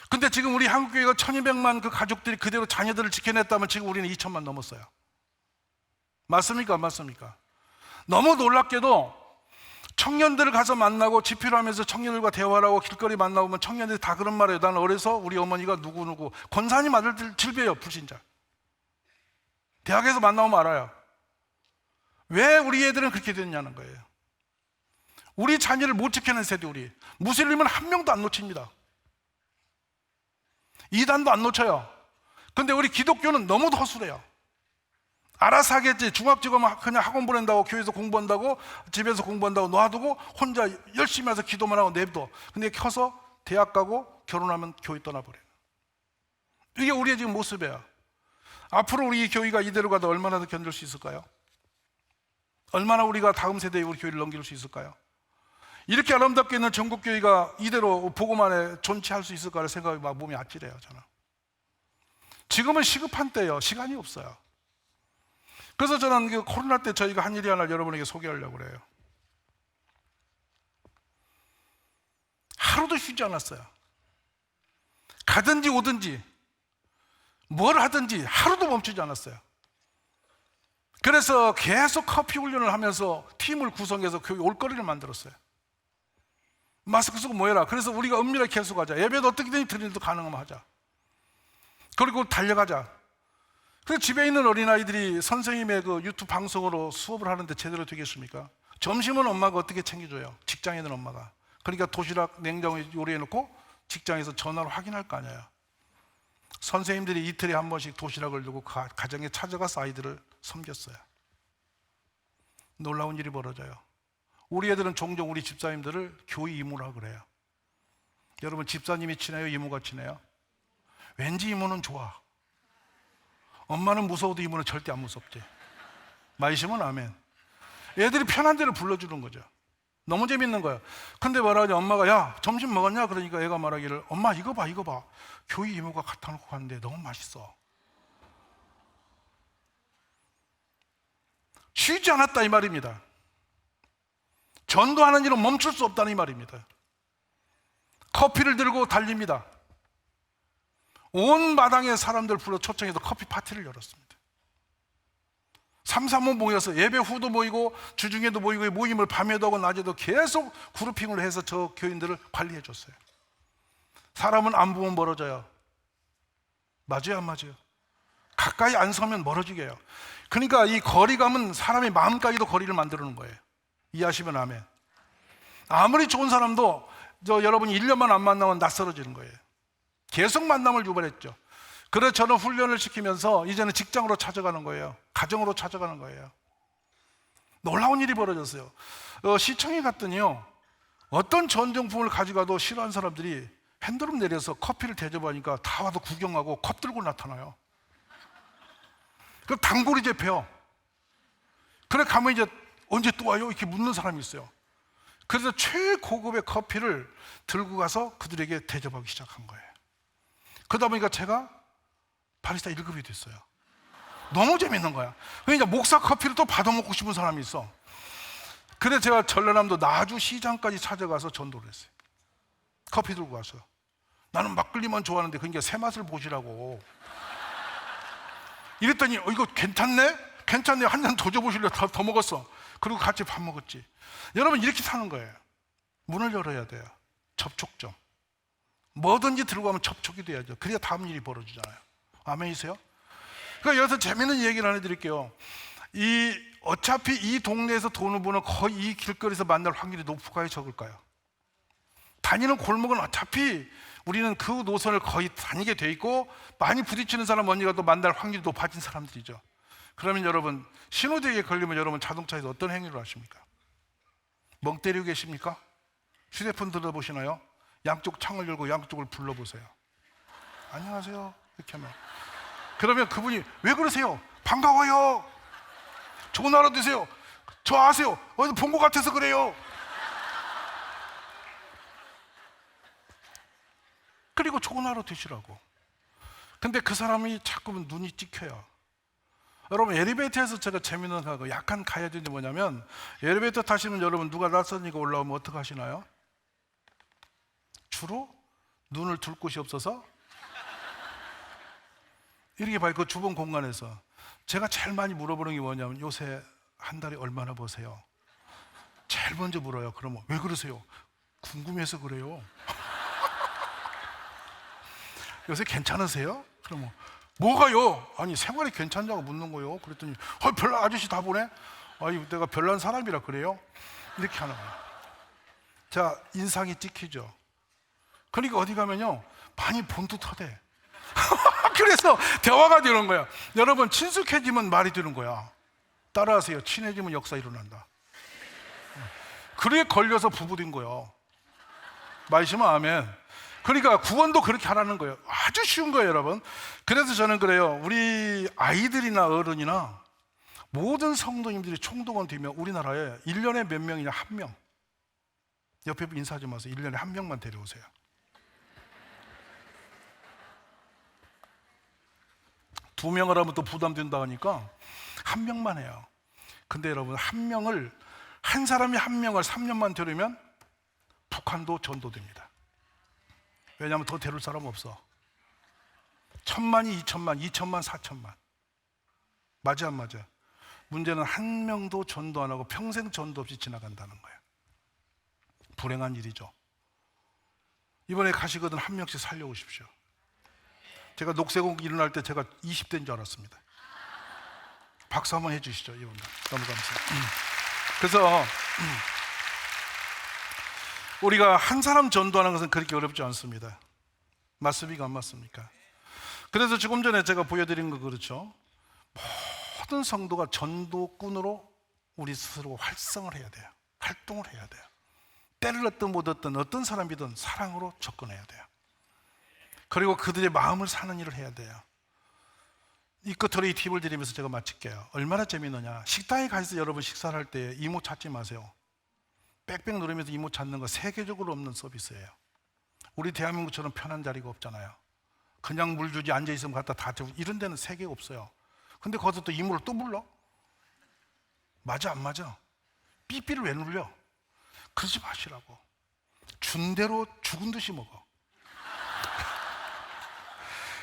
근데 지금 우리 한국교회가 1200만 그 가족들이 그대로 자녀들을 지켜냈다면 지금 우리는 2000만 넘었어요. 맞습니까? 안 맞습니까? 너무 놀랍게도 청년들을 가서 만나고 집회를 하면서 청년들과 대화를 하고 길거리 만나보면 청년들이 다 그런 말을 해요. 나는 어려서 우리 어머니가 누구누구 권사님 아들들 질배요. 불신자. 대학에서 만나보면 알아요. 왜 우리 애들은 그렇게 됐냐는 거예요. 우리 자녀를 못 지켜낸 세대. 우리 무슬림은 한 명도 안 놓칩니다. 이단도 안 놓쳐요. 근데 우리 기독교는 너무 허술해요. 알아서 하겠지. 중학교 가면 그냥 학원 보낸다고, 교회에서 공부한다고, 집에서 공부한다고 놔두고 혼자 열심히 해서 기도만 하고 내버려. 근데 커서 대학 가고 결혼하면 교회 떠나버려요. 이게 우리의 지금 모습이에요. 앞으로 우리 교회가 이대로 가도 얼마나 더 견딜 수 있을까요? 얼마나 우리가 다음 세대에 우리 교회를 넘길 수 있을까요? 이렇게 아름답게 있는 전국교회가 이대로 복음 안에 존치할 수 있을까를 생각이 막 몸이 아찔해요. 저는 지금은 시급한 때예요. 시간이 없어요. 그래서 저는 그 코로나 때 저희가 한 일이 하나 여러분에게 소개하려고 그래요. 하루도 쉬지 않았어요. 가든지 오든지 뭘 하든지 하루도 멈추지 않았어요. 그래서 계속 커피 훈련을 하면서 팀을 구성해서 교회 올거리를 만들었어요. 마스크 쓰고 모여라. 그래서 우리가 은밀하게 계속하자. 예배도 어떻게든 드리는도 가능하면 하자. 그리고 달려가자. 그래서 집에 있는 어린아이들이 선생님의 그 유튜브 방송으로 수업을 하는데 제대로 되겠습니까? 점심은 엄마가 어떻게 챙겨줘요? 직장에 있는 엄마가. 그러니까 도시락 냉장고에 요리해놓고 직장에서 전화로 확인할 거 아니에요. 선생님들이 이틀에 한 번씩 도시락을 두고 가정에 찾아가서 아이들을 섬겼어요. 놀라운 일이 벌어져요. 우리 애들은 종종 우리 집사님들을 교회 이모라 그래요. 여러분 집사님이 친해요? 이모가 친해요? 왠지 이모는 좋아. 엄마는 무서워도 이모는 절대 안 무섭지. 말씀은 아멘. 애들이 편한 대로 불러주는 거죠. 너무 재밌는 거야. 근데 말하자 엄마가 야 점심 먹었냐? 그러니까 애가 말하기를 엄마 이거 봐 이거 봐. 교회 이모가 갖다 놓고 갔는데 너무 맛있어. 쉬지 않았다 이 말입니다. 전도하는 일은 멈출 수 없다는 이 말입니다. 커피를 들고 달립니다. 온 마당에 사람들 불러 초청해서 커피 파티를 열었습니다. 3-3호 모여서 예배 후도 모이고 주중에도 모이고 모임을 밤에도 하고 낮에도 계속 그룹핑을 해서 저 교인들을 관리해 줬어요. 사람은 안 보면 멀어져요. 맞아요 안 맞아요? 가까이 안 서면 멀어지게 해요. 그러니까 이 거리감은 사람의 마음까지도 거리를 만들어 놓은 거예요. 이해하시면 아멘. 아무리 좋은 사람도 여러분이 1년만 안 만나면 낯설어지는 거예요. 계속 만남을 유발했죠. 그래서 저는 훈련을 시키면서 이제는 직장으로 찾아가는 거예요. 가정으로 찾아가는 거예요. 놀라운 일이 벌어졌어요. 시청에 갔더니요 어떤 전정품을 가져가도 싫어하는 사람들이 핸드룸 내려서 커피를 대접하니까 다 와서 구경하고 컵 들고 나타나요. 그럼 단골이 잡혀요. 그래 가면 이제 언제 또 와요? 이렇게 묻는 사람이 있어요. 그래서 최고급의 커피를 들고 가서 그들에게 대접하기 시작한 거예요. 그러다 보니까 제가 바리스타 1급이 됐어요. 너무 재밌는 거야. 그러니까 목사 커피를 또 받아먹고 싶은 사람이 있어. 그래서 제가 전라남도 나주 시장까지 찾아가서 전도를 했어요. 커피 들고 가서. 나는 막걸리만 좋아하는데 그러니까 새 맛을 보시라고. 이랬더니 이거 괜찮네? 괜찮네. 한 잔 더 줘보실래요? 더 먹었어. 그리고 같이 밥 먹었지. 여러분 이렇게 사는 거예요. 문을 열어야 돼요. 접촉점. 뭐든지 들고 가면 접촉이 돼야죠. 그래야 다음 일이 벌어지잖아요. 아멘이세요? 그러니까 여기서 재밌는 얘기를 하나 드릴게요. 어차피 이 동네에서 돈을 버는 거의 이 길거리에서 만날 확률이 높을까요, 적을까요? 다니는 골목은 어차피 우리는 그 노선을 거의 다니게 돼 있고, 많이 부딪히는 사람 언니가도 만날 확률이 높아진 사람들이죠. 그러면 여러분, 신호대기에 걸리면 여러분 자동차에서 어떤 행위를 하십니까? 멍 때리고 계십니까? 휴대폰 들어보시나요? 양쪽 창을 열고 양쪽을 불러보세요. 안녕하세요 이렇게 하면, 그러면 그분이 왜 그러세요? 반가워요. 좋은 하루 되세요. 저 아세요? 어디서 본 것 같아서 그래요. 그리고 좋은 하루 되시라고. 근데 그 사람이 자꾸만 눈이 찍혀요. 여러분, 엘리베이터에서 제가 재밌는 거 약간 가야 되는 게 뭐냐면, 엘리베이터 타시면 여러분 누가 낯선이가 올라오면 어떻게 하시나요? 주로 눈을 둘 곳이 없어서 이렇게 봐요. 그 좁은 공간에서 제가 제일 많이 물어보는 게 뭐냐면, 요새 한 달에 얼마나 버세요? 제일 먼저 물어요. 그러면 왜 그러세요? 궁금해서 그래요. 요새 괜찮으세요? 그러면 뭐가요? 아니 생활이 괜찮냐고 묻는 거예요. 그랬더니 별난 아저씨 다 보네. 아니 내가 별난 사람이라 그래요? 이렇게 하는 거예요. 자, 인상이 찍히죠. 그러니까 어디 가면요 많이 본듯하대. 그래서 대화가 되는 거야. 여러분, 친숙해지면 말이 되는 거야. 따라하세요. 친해지면 역사 일어난다. 그래 걸려서 부부된 거예요. 말씀은 아멘. 그러니까 구원도 그렇게 하라는 거예요. 아주 쉬운 거예요, 여러분. 그래서 저는 그래요. 우리 아이들이나 어른이나 모든 성도님들이 총동원 되면 우리나라에 1년에 몇 명이냐? 1명. 옆에 인사하지 마세요. 1년에 1명만 데려오세요. 두 명을 하면 또 부담된다 하니까 1명만 해요. 근데 여러분, 한 사람이 1명을 3년만 데려오면 북한도 전도됩니다. 왜냐하면 더 데려올 사람 없어. 1000만이 2000만, 2000만 4000만. 맞아 안 맞아? 문제는 한 명도 전도 안 하고 평생 전도 없이 지나간다는 거예요. 불행한 일이죠. 이번에 가시거든 한 명씩 살려오십시오. 제가 녹색옥 일어날 때 제가 20대인 줄 알았습니다. 박수 한번 해주시죠. 이분들 너무 감사합니다. 그래서 우리가 한 사람 전도하는 것은 그렇게 어렵지 않습니다. 맞습니까? 안 맞습니까? 그래서 조금 전에 제가 보여드린 거 그렇죠? 모든 성도가 전도꾼으로 우리 스스로 활성을 해야 돼요. 활동을 해야 돼요. 때를 얻든 못 얻든 어떤 사람이든 사랑으로 접근해야 돼요. 그리고 그들의 마음을 사는 일을 해야 돼요. 이 끝으로 이 팁을 드리면서 제가 마칠게요. 얼마나 재미있느냐. 식당에 가서 여러분 식사를 할 때 이모 찾지 마세요. 빽빽 누르면서 이모 찾는 거 세계적으로 없는 서비스예요. 우리 대한민국처럼 편한 자리가 없잖아요. 그냥 물 주지 앉아있으면 갖다 다 주고 이런 데는 세계 없어요. 근데 거기서 또 이모를 또 불러? 맞아 안 맞아? 삐삐를 왜 눌려? 그러지 마시라고. 준 대로 죽은 듯이 먹어.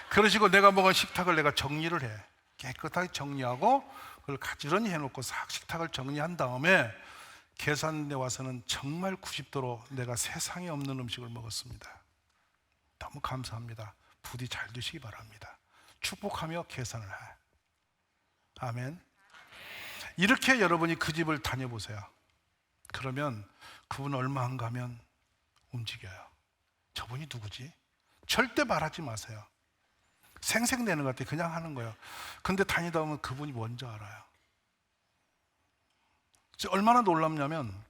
그러시고 내가 먹은 식탁을 내가 정리를 해. 깨끗하게 정리하고 그걸 가지런히 해놓고 싹 식탁을 정리한 다음에 계산대 와서는 정말 90도로 내가 세상에 없는 음식을 먹었습니다. 너무 감사합니다. 부디 잘 되시기 바랍니다. 축복하며 계산을 해. 아멘. 이렇게 여러분이 그 집을 다녀보세요. 그러면 그분 얼마 안 가면 움직여요. 저분이 누구지? 절대 말하지 마세요. 생색내는 것 같아요. 그냥 하는 거예요. 근데 다니다 보면 그분이 뭔지 알아요. 얼마나 놀랍냐면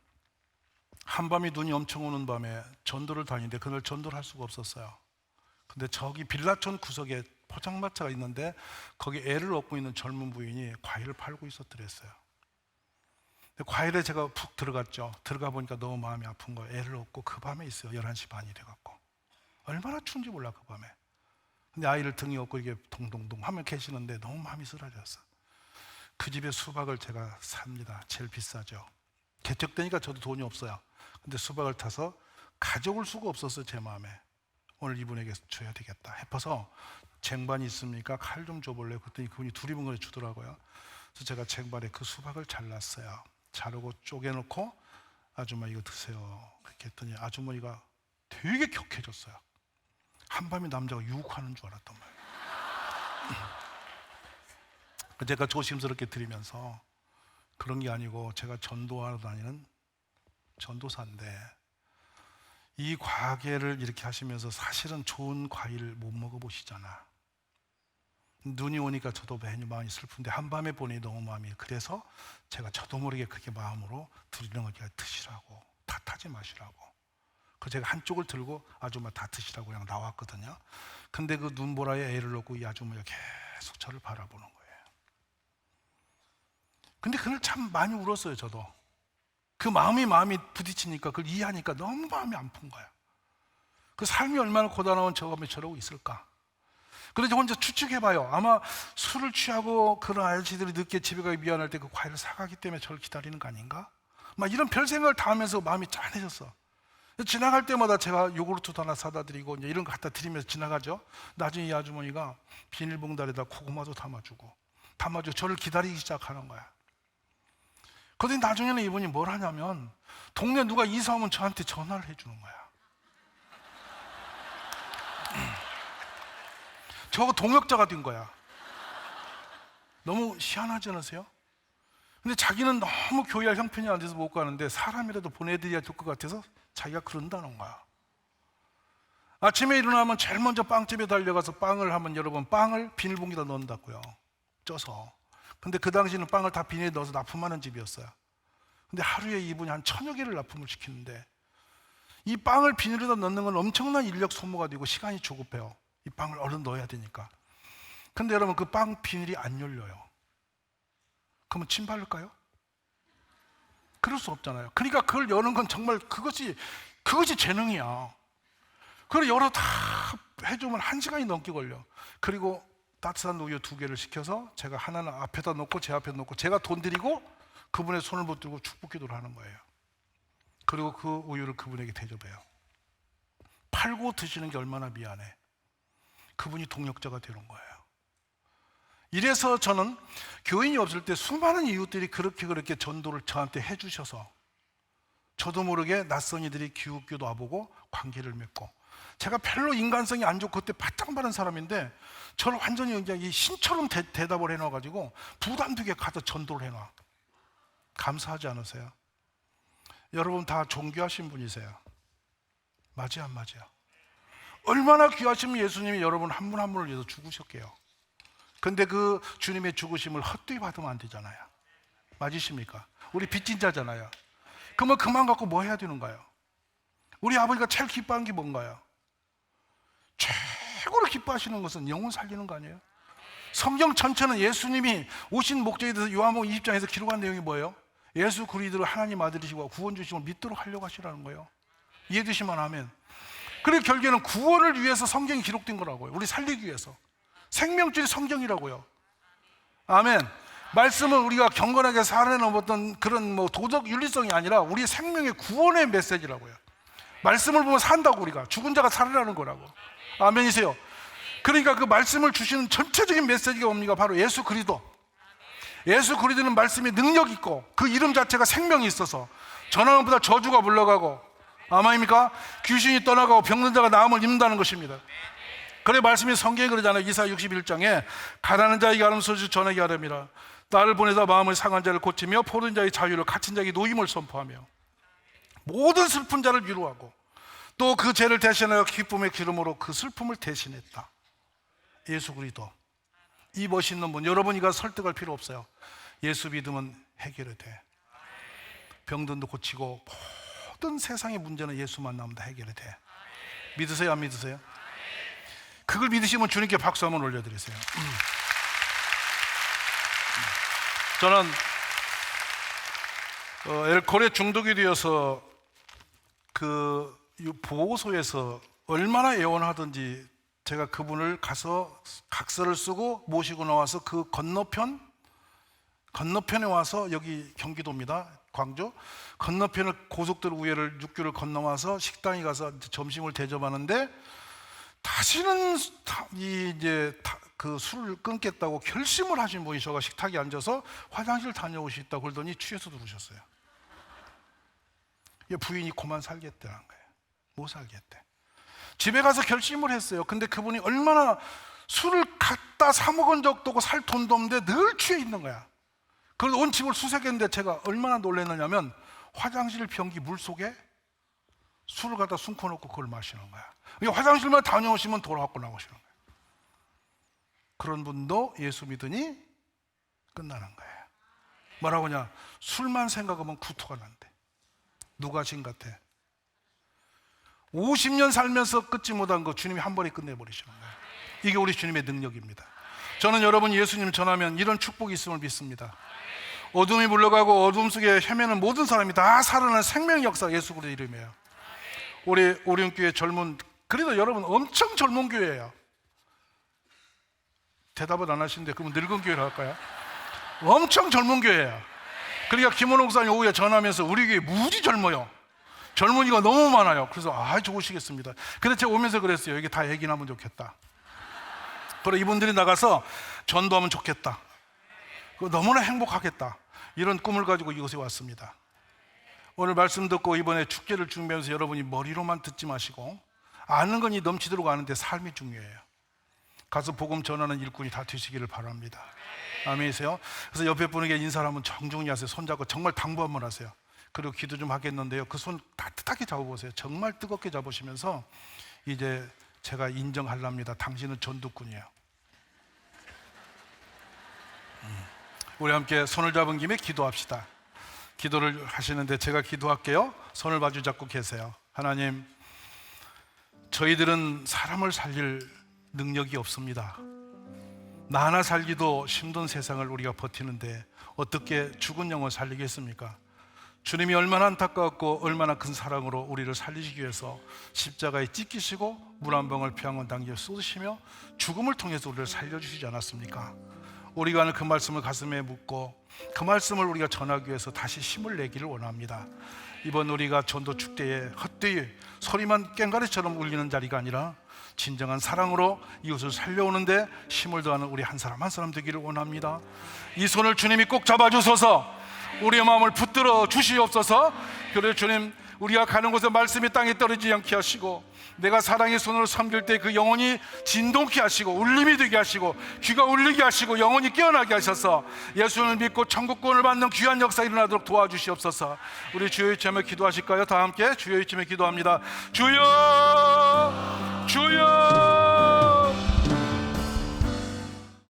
한밤이 눈이 엄청 오는 밤에 전도를 다니는데 그날 전도를 할 수가 없었어요. 근데 저기 빌라촌 구석에 포장마차가 있는데 거기 애를 업고 있는 젊은 부인이 과일을 팔고 있었더랬어요. 과일에 제가 푹 들어갔죠. 들어가 보니까 너무 마음이 아픈 거예요. 애를 업고 그 밤에 있어요. 11시 반이 돼갖고. 얼마나 추운지 몰라 그 밤에. 근데 아이를 등에 업고 이게 동동동 하면 계시는데 너무 마음이 쓰라졌어. 그 집에 수박을 제가 삽니다. 제일 비싸죠. 개척되니까 저도 돈이 없어요. 근데 수박을 타서 가져올 수가 없었어요. 제 마음에. 오늘 이분에게 줘야 되겠다 해서 쟁반이 있습니까? 칼 좀 줘볼래요? 그랬더니 그분이 두리번 거를 주더라고요. 그래서 제가 쟁반에 그 수박을 잘랐어요. 자르고 쪼개놓고 아줌마 이거 드세요. 그렇게 했더니 아주머니가 되게 격해졌어요. 한밤에 남자가 유혹하는 줄 알았단 말이에요. 제가 조심스럽게 드리면서 그런 게 아니고 제가 전도하러 다니는 전도사인데 이 과계를 이렇게 하시면서 사실은 좋은 과일을 못 먹어보시잖아. 눈이 오니까 저도 많이 슬픈데 한밤에 보니 너무 마음이, 그래서 제가 저도 모르게 그렇게 마음으로 드리는 거니까 드시라고, 탓하지 마시라고. 그 제가 한쪽을 들고 아줌마 다 드시라고 그냥 나왔거든요. 근데 그 눈보라에 애를 넣고 이 아줌마가 계속 저를 바라보는 거예요. 근데 그날 참 많이 울었어요. 저도 그 마음이 부딪히니까, 그걸 이해하니까 너무 마음이 아픈 거야. 그 삶이 얼마나 고단하면 저가 저러고 있을까. 그래서 혼자 추측해봐요. 아마 술을 취하고 그런 아저씨들이 늦게 집에 가기 미안할 때 그 과일을 사가기 때문에 저를 기다리는 거 아닌가? 막 이런 별 생각을 다 하면서 마음이 짠해졌어. 지나갈 때마다 제가 요구르트도 하나 사다 드리고 이제 이런 거 갖다 드리면서 지나가죠. 나중에 이 아주머니가 비닐봉다리에다 고구마도 담아주고 저를 기다리기 시작하는 거야. 그런데 나중에는 이분이 뭘 하냐면 동네 누가 이사 오면 저한테 전화를 해주는 거야. 저거 동역자가 된 거야. 너무 희한하지 않으세요? 근데 자기는 너무 교회할 형편이 안 돼서 못 가는데 사람이라도 보내드려야 될 것 같아서 자기가 그런다는 거야. 아침에 일어나면 제일 먼저 빵집에 달려가서 빵을 하면, 여러분, 빵을 비닐봉지에다 넣는다고요. 쪄서. 근데 그 당시에는 빵을 다 비닐에 넣어서 납품하는 집이었어요. 근데 하루에 이분이 한 1000여 개를 납품을 시키는데 이 빵을 비닐에다 넣는 건 엄청난 인력 소모가 되고 시간이 조급해요. 이 빵을 얼른 넣어야 되니까. 근데 여러분, 그 빵 비닐이 안 열려요. 그러면 침 바를까요? 그럴 수 없잖아요. 그러니까 그걸 여는 건 정말 그것이 재능이야. 그걸 열어 다 해주면 1시간이 넘게 걸려. 그리고 따뜻한 우유 2개를 시켜서 제가 하나는 앞에다 놓고 제 앞에 놓고 제가 돈 드리고 그분의 손을 붙들고 축복 기도를 하는 거예요. 그리고 그 우유를 그분에게 대접해요. 팔고 드시는 게 얼마나 미안해. 그분이 동역자가 되는 거예요. 이래서 저는 교인이 없을 때 수많은 이웃들이 그렇게 전도를 저한테 해주셔서 저도 모르게 낯선 이들이 기웃기웃 와보고 관계를 맺고, 제가 별로 인간성이 안 좋고 그때 바짝 마른 사람인데 저를 완전히 그냥 이 신처럼 대답을 해놔가지고 부담되게 가서 전도를 해놔. 감사하지 않으세요? 여러분 다 존귀하신 분이세요. 맞아요, 안 맞아요? 얼마나 귀하시면 예수님이 여러분 한 분 한 분을 위해서 죽으셨게요. 근데 그 주님의 죽으심을 헛되이 받으면 안 되잖아요. 맞으십니까? 우리 빚진 자잖아요. 그러면 그만 갖고 뭐 해야 되는가요? 우리 아버지가 제일 기뻐하는 게 뭔가요? 최고로 기뻐하시는 것은 영혼 살리는 거 아니에요? 성경 전체는 예수님이 오신 목적에 대해서 요한복음 20장에서 기록한 내용이 뭐예요? 예수 그리스도를 하나님 아들이시고 구원 주심을 믿도록 하려고 하시라는 거예요. 이해되시면 아멘. 그리고 결국에는 구원을 위해서 성경이 기록된 거라고요. 우리 살리기 위해서. 생명줄이 성경이라고요. 아멘. 말씀은 우리가 경건하게 살아내는 어떤 그런 도덕 윤리성이 아니라 우리 생명의 구원의 메시지라고요. 말씀을 보면 산다고, 우리가 죽은 자가 살아나는 거라고. 아멘이세요? 그러니까 그 말씀을 주시는 전체적인 메시지가 뭡니까? 바로 예수 그리스도. 예수 그리스도는 말씀이 능력 있고 그 이름 자체가 생명이 있어서 전하는 것보다 저주가 물러가고, 아멘입니까? 귀신이 떠나가고 병든 자가 나음을 입는다는 것입니다. 그래 말씀이 성경에 그러잖아요. 이사야 61장에 가난한 자에게 하는 소식 전하게 하렵니다. 나를 보내다 마음을 상한 자를 고치며 포른 자의 자유를, 갇힌 자에게 노임을 선포하며 모든 슬픈 자를 위로하고 또 그 죄를 대신하여 기쁨의 기름으로 그 슬픔을 대신했다. 예수 그리스도. 이 멋있는 분, 여러분 이가 설득할 필요 없어요. 예수 믿으면 해결이 돼. 병든도 고치고 모든 세상의 문제는 예수 만나면 다 해결이 돼. 믿으세요, 안 믿으세요? 그걸 믿으시면 주님께 박수 한번 올려드리세요. 저는 엘코레 중독이 되어서 그 보호소에서 얼마나 애원하든지 제가 그분을 가서 각서를 쓰고 모시고 나와서 그 건너편에 와서, 여기 경기도입니다, 광주 건너편을 고속도로 위에를 6교를 건너와서 식당에 가서 점심을 대접하는데 다시는 그 술을 끊겠다고 결심을 하신 분이 저가 식탁에 앉아서 화장실 다녀오시겠다고 그러더니 취해서 들어오셨어요. 부인이 그만 살겠다는 거예요. 못 살겠대. 집에 가서 결심을 했어요. 근데 그분이 얼마나 술을 갖다 사 먹은 적도 없고 살 돈도 없는데 늘 취해 있는 거야. 그래서 온 집을 수색했는데 제가 얼마나 놀랐느냐면 화장실 변기 물 속에 술을 갖다 숨겨놓고 그걸 마시는 거야. 화장실만 다녀오시면 돌아갖고 나오시는 거야. 그런 분도 예수 믿으니 끝나는 거예요. 뭐라고 하냐? 술만 생각하면 구토가 난대. 누가 진 같아? 50년 살면서 끊지 못한 거 주님이 한 번에 끝내버리시는 거예요. 이게 우리 주님의 능력입니다. 저는 여러분 예수님 전하면 이런 축복이 있음을 믿습니다. 어둠이 물러가고 어둠 속에 헤매는 모든 사람이 다 살아나는 생명의 역사 예수 그리스도의 이름이에요. 우리 오륜교회 젊은, 그래도 여러분 엄청 젊은 교회예요. 대답을 안 하시는데 그러면 늙은 교회로 할까요? 엄청 젊은 교회예요. 그러니까 김원호 목사님 오후에 전하면서 우리 교회 무지 젊어요. 젊은이가 너무 많아요. 그래서 좋으시겠습니다. 근데 제가 오면서 그랬어요. 여기 다 애기나면 좋겠다. 그리고 이분들이 나가서 전도하면 좋겠다. 너무나 행복하겠다. 이런 꿈을 가지고 이곳에 왔습니다. 오늘 말씀 듣고 이번에 축제를 준비하면서 여러분이 머리로만 듣지 마시고 아는 건이 넘치도록 아는데 삶이 중요해요. 가서 복음 전하는 일꾼이 다 되시기를 바랍니다. 아멘이세요? 그래서 옆에 분에게 인사를 하면 정중히 하세요. 손잡고 정말 당부 한번 하세요. 그리고 기도 좀 하겠는데요. 그 손 따뜻하게 잡아보세요. 정말 뜨겁게 잡으시면서 이제 제가 인정하랍니다. 당신은 전도꾼이에요. 우리 함께 손을 잡은 김에 기도합시다. 기도를 하시는데 제가 기도할게요. 손을 마주 잡고 계세요. 하나님, 저희들은 사람을 살릴 능력이 없습니다. 나 하나 살기도 힘든 세상을 우리가 버티는데 어떻게 죽은 영혼 살리겠습니까? 주님이 얼마나 안타깝고 얼마나 큰 사랑으로 우리를 살리시기 위해서 십자가에 찢기시고 물 한 방울 피 한 번 당겨 쏟으시며 죽음을 통해서 우리를 살려주시지 않았습니까? 우리가 하는 그 말씀을 가슴에 묻고 그 말씀을 우리가 전하기 위해서 다시 힘을 내기를 원합니다. 이번 우리가 전도 축제에 헛되이 소리만 꽹과리처럼 울리는 자리가 아니라 진정한 사랑으로 이웃을 살려오는데 힘을 더하는 우리 한 사람 한 사람 되기를 원합니다. 이 손을 주님이 꼭 잡아주소서. 우리의 마음을 붙들어 주시옵소서. 그래 주님, 우리가 가는 곳에 말씀이 땅에 떨어지지 않게 하시고 내가 사랑의 손으로 섬길 때 그 영혼이 진동케 하시고 울림이 되게 하시고 귀가 울리게 하시고 영혼이 깨어나게 하셔서 예수를 믿고 천국권을 받는 귀한 역사 일어나도록 도와주시옵소서. 우리 주여 이쯤에 기도하실까요? 다 함께 주여 이쯤에 기도합니다. 주여, 주여.